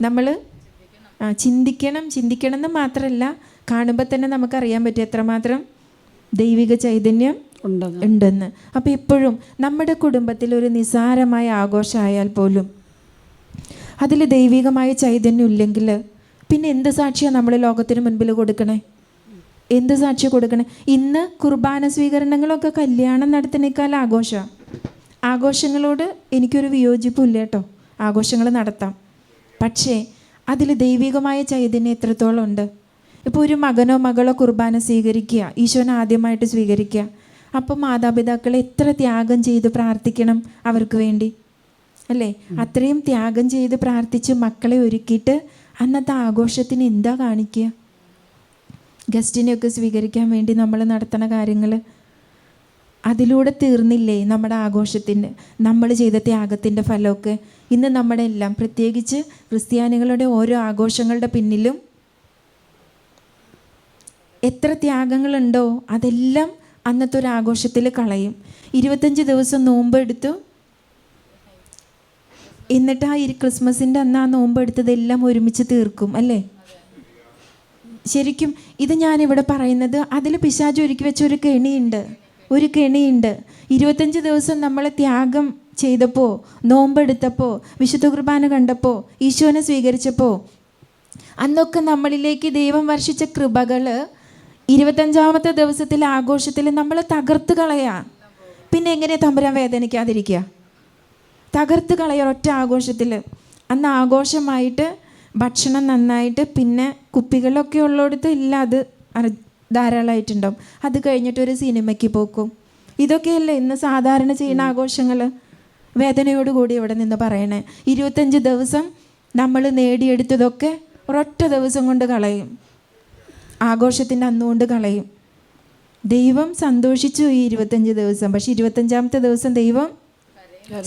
നമ്മൾ ചിന്തിക്കണം എന്ന് മാത്രമല്ല, കാണുമ്പോൾ തന്നെ നമുക്കറിയാൻ പറ്റും എത്രമാത്രം ദൈവിക ചൈതന്യം ഉണ്ടെന്ന്. അപ്പോൾ എപ്പോഴും നമ്മുടെ കുടുംബത്തിൽ ഒരു നിസ്സാരമായ ആഘോഷമായാൽ പോലും അതിൽ ദൈവികമായ ചൈതന്യം ഇല്ലെങ്കിൽ പിന്നെ എന്ത് സാക്ഷിയാണ് നമ്മൾ ലോകത്തിന് മുൻപിൽ കൊടുക്കണേ? എന്ത് സാക്ഷി കൊടുക്കണേ? ഇന്ന് കുർബാന സ്വീകരണങ്ങളൊക്കെ കല്യാണം നടത്തുന്നേക്കാൾ ആഘോഷമാണ്. ആഘോഷങ്ങളോട് എനിക്കൊരു വിയോജിപ്പില്ല കേട്ടോ, ആഘോഷങ്ങൾ നടത്താം. പക്ഷേ അതിൽ ദൈവികമായ ചൈതന്യം എത്രത്തോളം ഉണ്ട്? ഇപ്പോൾ ഒരു മകനോ മകളോ കുർബാന സ്വീകരിക്കുക, ഈശോനെ ആദ്യമായിട്ട് സ്വീകരിക്കുക. അപ്പോൾ മാതാപിതാക്കൾ എത്ര ത്യാഗം ചെയ്ത് പ്രാർത്ഥിക്കണം അവർക്ക് വേണ്ടി അല്ലേ? അത്രയും ത്യാഗം ചെയ്ത് പ്രാർത്ഥിച്ച് മക്കളെ ഒരുക്കിയിട്ട് അന്നത്തെ ആഘോഷത്തിന് എന്താ കാണിക്കുക? ഗസ്റ്റിനെയൊക്കെ സ്വീകരിക്കാൻ വേണ്ടി നമ്മൾ നടത്തുന്ന കാര്യങ്ങൾ അതിലൂടെ തീർന്നില്ലേ നമ്മുടെ ആഘോഷത്തിൻ്റെ, നമ്മൾ ചെയ്ത ത്യാഗത്തിൻ്റെ ഫലമൊക്കെ? ഇന്ന് നമ്മുടെ എല്ലാം, പ്രത്യേകിച്ച് ക്രിസ്ത്യാനികളുടെ ഓരോ ആഘോഷങ്ങളുടെ പിന്നിലും എത്ര ത്യാഗങ്ങളുണ്ടോ അതെല്ലാം അന്നത്തെ ഒരു ആഘോഷത്തിൽ കളയും. 25 ദിവസം നോമ്പ് എടുത്തു, എന്നിട്ട് ആ ക്രിസ്മസിൻ്റെ അന്ന് ആ നോമ്പ് എടുത്തതെല്ലാം ഒരുമിച്ച് തീർക്കും അല്ലേ? ശരിക്കും ഇത് ഞാനിവിടെ പറയുന്നത്, അതിൽ പിശാച് ഒരുക്കി വെച്ച ഒരു കെണിയുണ്ട്. 25 ദിവസം നമ്മൾ ത്യാഗം ചെയ്തപ്പോൾ, നോമ്പെടുത്തപ്പോൾ, വിശുദ്ധ കുർബാന കണ്ടപ്പോൾ, ഈശോനെ സ്വീകരിച്ചപ്പോൾ, അന്നൊക്കെ നമ്മളിലേക്ക് ദൈവം വർഷിച്ച കൃപകൾ 25-ാമത്തെ ദിവസത്തിലെ ആഘോഷത്തിൽ നമ്മൾ തകർത്ത് കളയാ. പിന്നെ എങ്ങനെയാണ് തമ്പുരാൻ വേദനിക്കാതിരിക്കുക? തകർത്ത് കളയാ ഒറ്റ ആഘോഷത്തിൽ. അന്ന് ആഘോഷമായിട്ട് ഭക്ഷണം നന്നായിട്ട്, പിന്നെ കുപ്പികളൊക്കെ ഉള്ളിടത്ത് ഇല്ല, അത് ധാരാളമായിട്ടുണ്ടാവും. അത് കഴിഞ്ഞിട്ടൊരു സിനിമയ്ക്ക് പോക്കും. ഇതൊക്കെയല്ലേ ഇന്ന് സാധാരണ ചെയ്യുന്ന ആഘോഷങ്ങൾ. വേദനയോടുകൂടി ഇവിടെ നിന്ന് പറയണേ, 25 ദിവസം നമ്മൾ നേടിയെടുത്തതൊക്കെ ഒരൊറ്റ ദിവസം കൊണ്ട് കളയും, ആഘോഷത്തിൻ്റെ അന്നുകൊണ്ട് കളയും. ദൈവം സന്തോഷിച്ചു ഈ 25 ദിവസം, പക്ഷെ 25-ാമത്തെ ദിവസം ദൈവം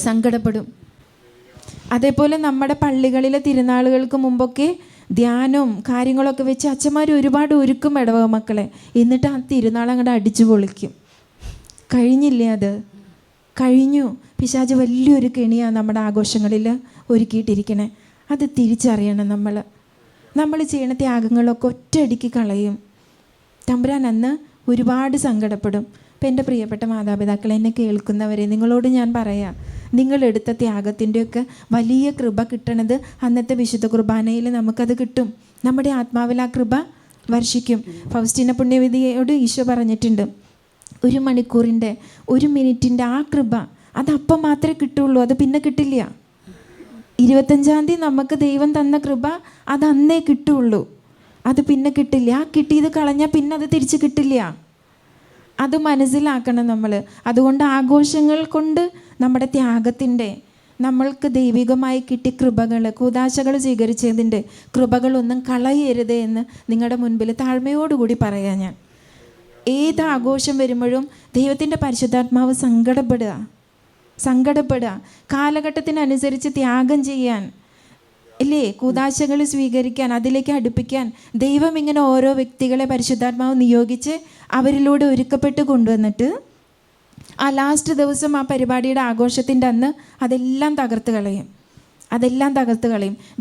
സങ്കടപ്പെടും. അതേപോലെ നമ്മുടെ പള്ളികളിലെ തിരുനാളുകൾക്ക് മുമ്പൊക്കെ ധ്യാനവും കാര്യങ്ങളൊക്കെ വെച്ച് അച്ഛന്മാർ ഒരുപാട് ഒരുക്കും ഇടവക മക്കളെ. എന്നിട്ട് ആ തിരുനാൾ അങ്ങോട്ട് അടിച്ചു പൊളിക്കും. കഴിഞ്ഞില്ലേ? അത് കഴിഞ്ഞു. പിശാച് വലിയൊരു കെണിയാണ് നമ്മുടെ ആഘോഷങ്ങളിൽ ഒരുക്കിയിട്ടിരിക്കണേ. അത് തിരിച്ചറിയണം. നമ്മൾ ചെയ്യണ ത്യാഗങ്ങളൊക്കെ ഒറ്റയടിക്ക് കളയും. തമ്പുരാൻ അന്ന് ഒരുപാട് സങ്കടപ്പെടും. അപ്പം എൻ്റെ പ്രിയപ്പെട്ട മാതാപിതാക്കളെ, എന്നെ കേൾക്കുന്നവരെ, നിങ്ങളോട് ഞാൻ പറയാം, നിങ്ങളെടുത്ത ത്യാഗത്തിൻ്റെയൊക്കെ വലിയ കൃപ കിട്ടണത് അന്നത്തെ വിശുദ്ധ കുർബാനയിൽ നമുക്കത് കിട്ടും. നമ്മുടെ ആത്മാവിൽ ആ കൃപ വർഷിക്കും. ഫൗസ്റ്റീന പുണ്യവതിയോട് ഈശോ പറഞ്ഞിട്ടുണ്ട്, 1 മണിക്കൂറിൻ്റെ 1 മിനിറ്റിൻ്റെ ആ കൃപ അതപ്പം മാത്രമേ കിട്ടുള്ളൂ, അത് പിന്നെ കിട്ടില്ല. 25-ാം തീയതി നമുക്ക് ദൈവം തന്ന കൃപ അത് അന്നേ കിട്ടുള്ളൂ, അത് പിന്നെ കിട്ടില്ല. ആ കിട്ടിയത് കളഞ്ഞാൽ പിന്നെ അത് തിരിച്ച് കിട്ടില്ല. അത് മനസ്സിലാക്കണം നമ്മൾ. അതുകൊണ്ട് ആഘോഷങ്ങൾ കൊണ്ട് നമ്മുടെ ത്യാഗത്തിൻ്റെ, നമ്മൾക്ക് ദൈവികമായി കിട്ടിയ കൃപകൾ, കൂദാശകൾ സ്വീകരിച്ചതിൻ്റെ കൃപകളൊന്നും കളയരുത് എന്ന് നിങ്ങളുടെ മുൻപിൽ താഴ്മയോടുകൂടി പറയാം ഞാൻ. ഏത് ആഘോഷം വരുമ്പോഴും ദൈവത്തിൻ്റെ പരിശുദ്ധാത്മാവ് സങ്കടപ്പെടുക, കാലഘട്ടത്തിനനുസരിച്ച് ത്യാഗം ചെയ്യാൻ ഇല്ലേ, കൂദാശകൾ സ്വീകരിക്കാൻ, അതിലേക്ക് അടുപ്പിക്കാൻ ദൈവം ഇങ്ങനെ ഓരോ വ്യക്തികളെ പരിശുദ്ധാത്മാവ് നിയോഗിച്ച് അവരിലൂടെ ഒരുക്കപ്പെട്ട് കൊണ്ടുവന്നിട്ട് ആ ലാസ്റ്റ് ദിവസം ആ പരിപാടിയുടെ ആഘോഷത്തിൻ്റെ അന്ന് അതെല്ലാം തകർത്ത് കളയും.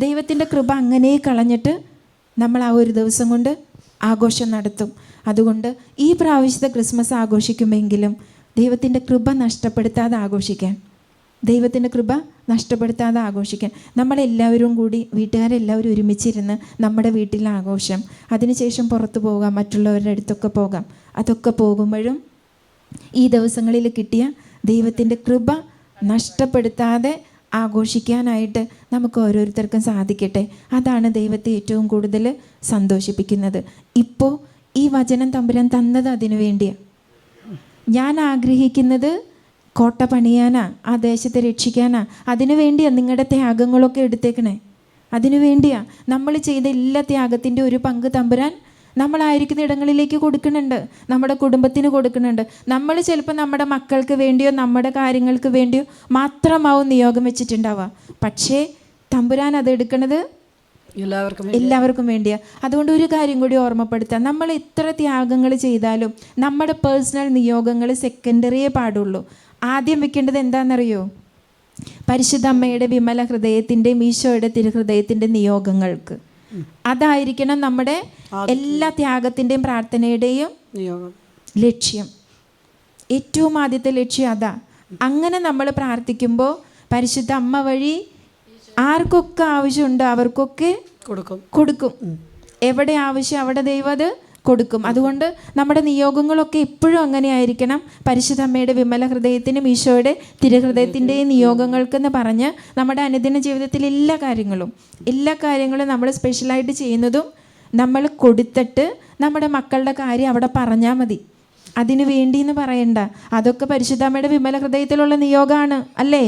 ദൈവത്തിൻ്റെ കൃപ അങ്ങനെ കളഞ്ഞിട്ട് നമ്മൾ ആ ഒരു ദിവസം കൊണ്ട് ആഘോഷം നടത്തും. അതുകൊണ്ട് ഈ പ്രാവശ്യത്തെ ക്രിസ്മസ് ആഘോഷിക്കുമെങ്കിലും ദൈവത്തിൻ്റെ കൃപ നഷ്ടപ്പെടുത്താതെ ആഘോഷിക്കാൻ നമ്മളെല്ലാവരും കൂടി, വീട്ടുകാരെല്ലാവരും ഒരുമിച്ചിരുന്ന് നമ്മുടെ വീട്ടിലെ ആഘോഷം, അതിനുശേഷം പുറത്തു പോകാം, മറ്റുള്ളവരുടെ അടുത്തൊക്കെ പോകാം. അതൊക്കെ പോകുമ്പോഴും ഈ ദിവസങ്ങളിൽ കിട്ടിയ ദൈവത്തിൻ്റെ കൃപ നഷ്ടപ്പെടുത്താതെ ആഘോഷിക്കാനായിട്ട് നമുക്ക് ഓരോരുത്തർക്കും സാധിക്കട്ടെ. അതാണ് ദൈവത്തെ ഏറ്റവും കൂടുതൽ സന്തോഷിപ്പിക്കുന്നത്. ഇപ്പോൾ ഈ വചനം തമ്പുരാൻ തന്നത് അതിനു വേണ്ടിയാണ്. ഞാൻ ആഗ്രഹിക്കുന്നത് കോട്ട പണിയാനാ, ആ ദേശത്തെ രക്ഷിക്കാനാ. അതിനു വേണ്ടിയാണ് നിങ്ങളുടെ ത്യാഗങ്ങളൊക്കെ എടുത്തേക്കണേ. അതിനു വേണ്ടിയാണ് നമ്മൾ ചെയ്ത എല്ലാ ത്യാഗത്തിൻ്റെ ഒരു പങ്ക് തമ്പുരാൻ നമ്മളായിരിക്കുന്ന ഇടങ്ങളിലേക്ക് കൊടുക്കുന്നുണ്ട്, നമ്മുടെ കുടുംബത്തിന് കൊടുക്കുന്നുണ്ട്. നമ്മൾ ചിലപ്പോൾ നമ്മുടെ മക്കൾക്ക് വേണ്ടിയോ നമ്മുടെ കാര്യങ്ങൾക്ക് വേണ്ടിയോ മാത്രമാവും നിയോഗം വെച്ചിട്ടുണ്ടാവുക. പക്ഷേ തമ്പുരാൻ അത് എടുക്കുന്നത് എല്ലാവർക്കും വേണ്ടിയാണ്. അതുകൊണ്ട് ഒരു കാര്യം കൂടി ഓർമ്മപ്പെടുത്താം, നമ്മൾ എത്ര ത്യാഗങ്ങൾ ചെയ്താലും നമ്മുടെ പേഴ്സണൽ നിയോഗങ്ങൾ സെക്കൻഡറിയേ പാടുള്ളൂ. ആദ്യം വെക്കേണ്ടത് എന്താണെന്നറിയോ? പരിശുദ്ധ അമ്മയുടെ വിമല ഹൃദയത്തിൻ്റെയും ഈശോയുടെ തിരുഹൃദയത്തിൻ്റെ നിയോഗങ്ങൾക്ക്. അതായിരിക്കണം നമ്മുടെ എല്ലാ ത്യാഗത്തിൻ്റെയും പ്രാർത്ഥനയുടെയും ലക്ഷ്യം. ഏറ്റവും ആദ്യത്തെ ലക്ഷ്യം അതാ. അങ്ങനെ നമ്മൾ പ്രാർത്ഥിക്കുമ്പോൾ പരിശുദ്ധ അമ്മ വഴി ആർക്കൊക്കെ ആവശ്യമുണ്ടോ അവർക്കൊക്കെ കൊടുക്കും. എവിടെ ആവശ്യം അവിടെ ദൈവം അത് കൊടുക്കും. അതുകൊണ്ട് നമ്മുടെ നിയോഗങ്ങളൊക്കെ എപ്പോഴും അങ്ങനെ ആയിരിക്കണം. പരിശുദ്ധ അമ്മയുടെ വിമല ഹൃദയത്തിനും ഈശോയുടെ തിരുഹൃദയത്തിൻ്റെയും നിയോഗങ്ങൾക്കെന്ന് പറഞ്ഞ് നമ്മുടെ അനുദിന ജീവിതത്തിൽ എല്ലാ കാര്യങ്ങളും നമ്മൾ സ്പെഷ്യലായിട്ട് ചെയ്യുന്നതും നമ്മൾ കൊടുത്തിട്ട് നമ്മുടെ മക്കളുടെ കാര്യം അവിടെ പറഞ്ഞാൽ മതി. അതിനു വേണ്ടി എന്ന് പറയണ്ട. അതൊക്കെ പരിശുദ്ധ അമ്മയുടെ വിമല ഹൃദയത്തിലുള്ള നിയോഗമാണ് അല്ലേ?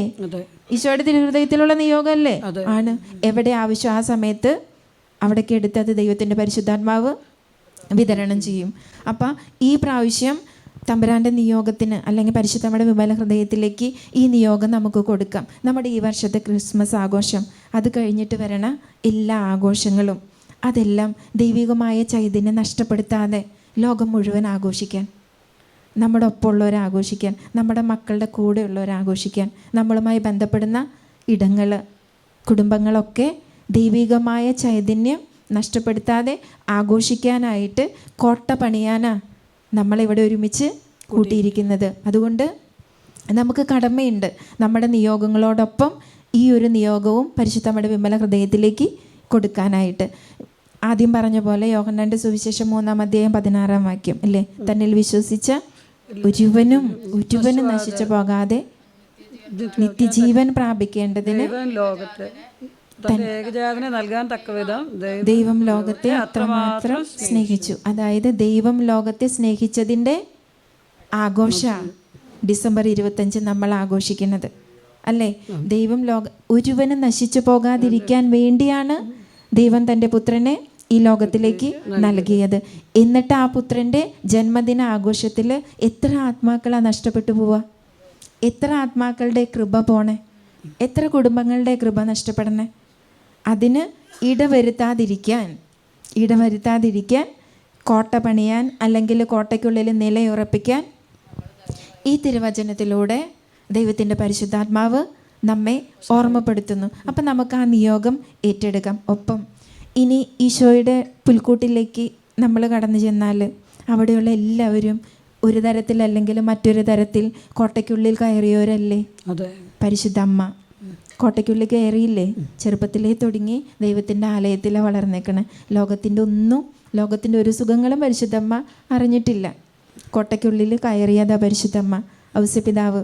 ഈശോയുടെ തിരുഹൃദയത്തിലുള്ള നിയോഗമല്ലേ? ആണ്. എവിടെ ആവശ്യം ആ സമയത്ത് അവിടേക്ക് എടുത്ത് അത് ദൈവത്തിൻ്റെ പരിശുദ്ധാത്മാവ് വിതരണം ചെയ്യും. അപ്പം ഈ പ്രാവശ്യം തമ്പുരാൻ്റെ നിയോഗത്തിന് അല്ലെങ്കിൽ പരിശുദ്ധമ്മയുടെ വിമല ഹൃദയത്തിലേക്ക് ഈ നിയോഗം നമുക്ക് കൊടുക്കാം. നമ്മുടെ ഈ വർഷത്തെ ക്രിസ്മസ് ആഘോഷം, അത് കഴിഞ്ഞിട്ട് വരണ എല്ലാ ആഘോഷങ്ങളും, അതെല്ലാം ദൈവികമായ ചൈതന്യം നഷ്ടപ്പെടുത്താതെ ലോകം മുഴുവൻ ആഘോഷിക്കാൻ, നമ്മുടെ ഒപ്പമുള്ളവരെ ആഘോഷിക്കാൻ, നമ്മുടെ മക്കളുടെ കൂടെയുള്ളവരെ ആഘോഷിക്കാൻ, നമ്മളുമായി ബന്ധപ്പെടുന്ന ഇടങ്ങൾ, കുടുംബങ്ങളൊക്കെ ദൈവികമായ ചൈതന്യം നഷ്ടപ്പെടുത്താതെ ആഘോഷിക്കാനായിട്ട് കോട്ട പണിയാനാണ് നമ്മളിവിടെ ഒരുമിച്ച് കൂട്ടിയിരിക്കുന്നത്. അതുകൊണ്ട് നമുക്ക് കടമയുണ്ട് നമ്മുടെ നിയോഗങ്ങളോടൊപ്പം ഈ ഒരു നിയോഗവും പരിശുദ്ധമ്മയുടെ വിമല ഹൃദയത്തിലേക്ക് കൊടുക്കാനായിട്ട്. ആദ്യം പറഞ്ഞ പോലെ യോഹന്നാന്റെ സുവിശേഷം 3:16 അല്ലേ, തന്നിൽ വിശ്വസിച്ച ഒരുവനും നശിച്ചു പോകാതെ നിത്യജീവൻ പ്രാപിക്കേണ്ടതിന് ദൈവം ലോകത്തെ അത്രമാത്രം സ്നേഹിച്ചു. അതായത് ദൈവം ലോകത്തെ സ്നേഹിച്ചതിൻ്റെ ആഘോഷ ഡിസംബർ 25 നമ്മൾ ആഘോഷിക്കുന്നത് അല്ലേ. ദൈവം ഒരുവനും നശിച്ചു പോകാതിരിക്കാൻ വേണ്ടിയാണ് ദൈവം തൻ്റെ പുത്രനെ ഈ ലോകത്തിലേക്ക് നൽകിയത്. എന്നിട്ട് ആ പുത്രൻ്റെ ജന്മദിന ആഘോഷത്തിൽ എത്ര ആത്മാക്കളാണ് നഷ്ടപ്പെട്ടു പോവുക, എത്ര ആത്മാക്കളുടെ കൃപ പോണേ, എത്ര കുടുംബങ്ങളുടെ കൃപ നഷ്ടപ്പെടണേ. അതിന് ഇടവരുത്താതിരിക്കാൻ കോട്ട പണിയാൻ, അല്ലെങ്കിൽ കോട്ടയ്ക്കുള്ളിൽ നിലയുറപ്പിക്കാൻ ഈ തിരുവചനത്തിലൂടെ ദൈവത്തിൻ്റെ പരിശുദ്ധാത്മാവ് നമ്മെ ഓർമ്മപ്പെടുത്തുന്നു. അപ്പം നമുക്ക് ആ നിയോഗം ഏറ്റെടുക്കാം. ഒപ്പം ഇനി ഈശോയുടെ പുൽക്കൂട്ടിലേക്ക് നമ്മൾ കടന്നു ചെന്നാൽ അവിടെയുള്ള എല്ലാവരും ഒരു തരത്തിൽ അല്ലെങ്കിൽ മറ്റൊരു തരത്തിൽ കോട്ടയ്ക്കുള്ളിൽ കയറിയവരല്ലേ. പരിശുദ്ധ അമ്മ കോട്ടയ്ക്കുള്ളിൽ കയറിയില്ലേ, ചെറുപ്പത്തിലേ തുടങ്ങി ദൈവത്തിൻ്റെ ആലയത്തിൽ വളർന്നേക്കണേ. ലോകത്തിൻ്റെ ഒരു സുഖങ്ങളും പരിശുദ്ധമ്മ അറിഞ്ഞിട്ടില്ല. കോട്ടയ്ക്കുള്ളിൽ കയറിയതാ പരിശുദ്ധമ്മ. ഔസ്യപിതാവ്,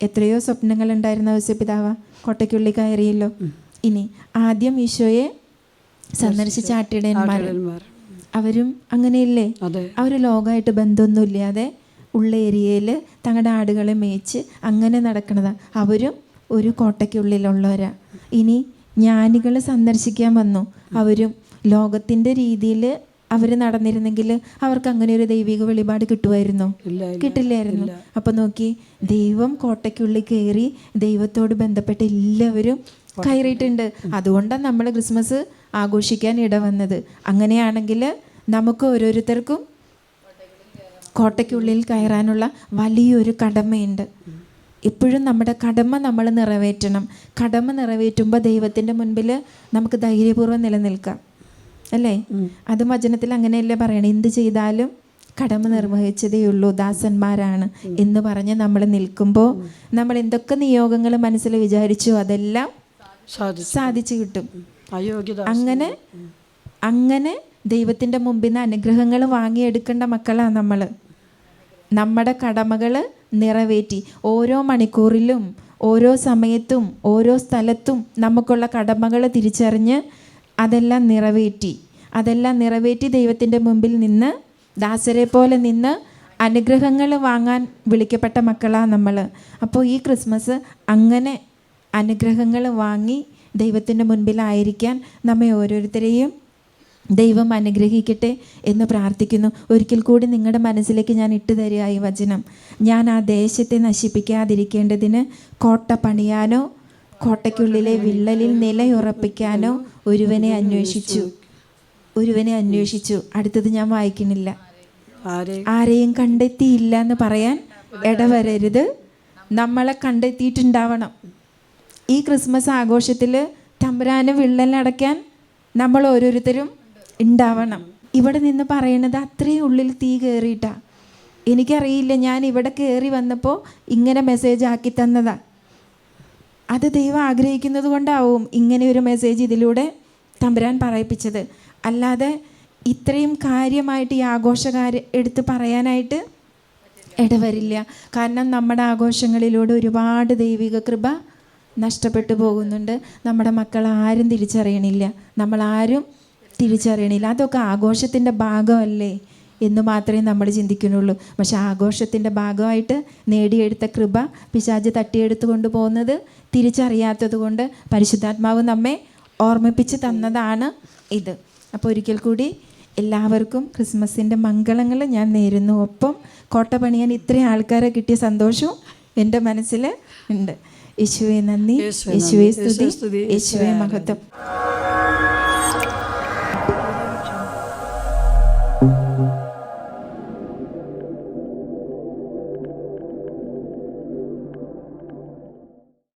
എത്രയോ സ്വപ്നങ്ങളുണ്ടായിരുന്ന ഔസ്യപിതാവ് കോട്ടയ്ക്കുള്ളിൽ കയറിയല്ലോ. ഇനി ആദ്യം ഈശോയെ സന്ദർശിച്ച ആട്ടിടയന്മാർ, അവരും അങ്ങനെയില്ലേ. അവർ ലോകമായിട്ട് ബന്ധമൊന്നുമില്ലാതെ ഉള്ള ഏരിയയിൽ തങ്ങളുടെ ആടുകളെ മേയിച്ച് അങ്ങനെ നടക്കണതാ. അവരും ഒരു കോട്ടയ്ക്കുള്ളിലുള്ളവരാ. ഇനി ജ്ഞാനികൾ സന്ദർശിക്കാൻ വന്നു, അവരും ലോകത്തിൻ്റെ രീതിയിൽ അവർ നടന്നിരുന്നെങ്കിൽ അവർക്ക് അങ്ങനെ ഒരു ദൈവിക വെളിപാട് കിട്ടുമായിരുന്നോ? കിട്ടില്ലായിരുന്നു. അപ്പം നോക്കി, ദൈവം കോട്ടയ്ക്കുള്ളിൽ കയറി ദൈവത്തോട് ബന്ധപ്പെട്ട് എല്ലാവരും കയറിയിട്ടുണ്ട്. അതുകൊണ്ടാണ് നമ്മൾ ക്രിസ്മസ് ആഘോഷിക്കാൻ ഇടവന്നത്. അങ്ങനെയാണെങ്കിൽ നമുക്ക് ഓരോരുത്തർക്കും കോട്ടയ്ക്കുള്ളിൽ കയറാനുള്ള വലിയൊരു കടമയുണ്ട്. എപ്പോഴും നമ്മുടെ കടമ നമ്മൾ നിറവേറ്റണം. കടമ നിറവേറ്റുമ്പോൾ ദൈവത്തിൻ്റെ മുൻപിൽ നമുക്ക് ധൈര്യപൂർവ്വം നിലനിൽക്കാം അല്ലേ. അത് വചനത്തിൽ അങ്ങനെയല്ലേ പറയണേ, എന്ത് ചെയ്താലും കടമ നിർവഹിച്ചതേ ഉള്ളൂ, ദാസന്മാരാണ് എന്ന് പറഞ്ഞ് നമ്മൾ നിൽക്കുമ്പോൾ നമ്മൾ എന്തൊക്കെ നിയോഗങ്ങൾ മനസ്സിൽ വിചാരിച്ചു അതെല്ലാം സാധിച്ചു കിട്ടും. അങ്ങനെ ദൈവത്തിൻ്റെ മുമ്പിൽ നിന്ന് അനുഗ്രഹങ്ങൾ വാങ്ങിയെടുക്കേണ്ട മക്കളാണ് നമ്മൾ. നമ്മുടെ കടമകൾ നിറവേറ്റി ഓരോ മണിക്കൂറിലും ഓരോ സമയത്തും ഓരോ സ്ഥലത്തും നമുക്കുള്ള കടമകൾ തിരിച്ചറിഞ്ഞ് അതെല്ലാം നിറവേറ്റി ദൈവത്തിൻ്റെ മുമ്പിൽ നിന്ന് ദാസരെ പോലെ നിന്ന് അനുഗ്രഹങ്ങൾ വാങ്ങാൻ വിളിക്കപ്പെട്ട മക്കളാണ് നമ്മൾ. അപ്പോൾ ഈ ക്രിസ്മസ് അങ്ങനെ അനുഗ്രഹങ്ങൾ വാങ്ങി ദൈവത്തിൻ്റെ മുൻപിലായിരിക്കാൻ നമ്മെ ഓരോരുത്തരെയും ദൈവം അനുഗ്രഹിക്കട്ടെ എന്ന് പ്രാർത്ഥിക്കുന്നു. ഒരിക്കൽ കൂടി നിങ്ങളുടെ മനസ്സിലേക്ക് ഞാൻ ഇട്ടു തരിക ഈ വചനം. ഞാൻ ആ ദേശത്തെ നശിപ്പിക്കാതിരിക്കേണ്ടതിന് കോട്ട പണിയാനോ കോട്ടയ്ക്കുള്ളിലെ വിള്ളലിൽ നിലയുറപ്പിക്കാനോ ഒരുവനെ അന്വേഷിച്ചു. അടുത്തത് ഞാൻ വായിക്കുന്നില്ല. ആരെയും കണ്ടെത്തിയില്ല എന്ന് പറയാൻ ഇടവരരുത്. നമ്മളെ കണ്ടെത്തിയിട്ടുണ്ടാവണം. ഈ ക്രിസ്മസ് ആഘോഷത്തിൽ തമ്പുരാന് വിള്ളലടയ്ക്കാൻ നമ്മൾ ഓരോരുത്തരും ഉണ്ടാവണം. ഇവിടെ നിന്ന് പറയണത് അത്രയും ഉള്ളിൽ തീ കയറിയിട്ടാ. എനിക്കറിയില്ല, ഞാൻ ഇവിടെ കയറി വന്നപ്പോൾ ഇങ്ങനെ മെസ്സേജ് ആക്കി തന്നതാ. അത് ദൈവം ആഗ്രഹിക്കുന്നത് കൊണ്ടാവും ഇങ്ങനെ ഒരു മെസ്സേജ് ഇതിലൂടെ തമ്പുരാൻ പറയിപ്പിച്ചത്. അല്ലാതെ ഇത്രയും കാര്യമായിട്ട് ഈ ആഘോഷകാര്യം എടുത്ത് പറയാനായിട്ട് ഇടവരില്ല. കാരണം നമ്മുടെ ആഘോഷങ്ങളിലൂടെ ഒരുപാട് ദൈവിക കൃപ നഷ്ടപ്പെട്ടു പോകുന്നുണ്ട്. നമ്മുടെ മക്കൾ ആരും തിരിച്ചറിയണില്ല, നമ്മളാരും തിരിച്ചറിയണില്ല. അതൊക്കെ ആഘോഷത്തിൻ്റെ ഭാഗമല്ലേ എന്ന് മാത്രമേ നമ്മൾ ചിന്തിക്കുന്നുള്ളൂ. പക്ഷെ ആഘോഷത്തിൻ്റെ ഭാഗമായിട്ട് നേടിയെടുത്ത കൃപ പിശാച് തട്ടിയെടുത്ത് കൊണ്ടുപോകുന്നത് തിരിച്ചറിയാത്തത് കൊണ്ട് പരിശുദ്ധാത്മാവ് നമ്മെ ഓർമ്മിപ്പിച്ച് തന്നതാണ് ഇത്. അപ്പോൾ ഒരിക്കൽ കൂടി എല്ലാവർക്കും ക്രിസ്മസിൻ്റെ മംഗളങ്ങൾ ഞാൻ നേരുന്നു. ഒപ്പം കോട്ട പണിയാൻ ഇത്രയും ആൾക്കാരെ കിട്ടിയ സന്തോഷവും എൻ്റെ മനസ്സിൽ ഉണ്ട്. യേശുവേ നന്ദി, യേശുവേ സ്തുതി, യേശുവേ മഹത്വം.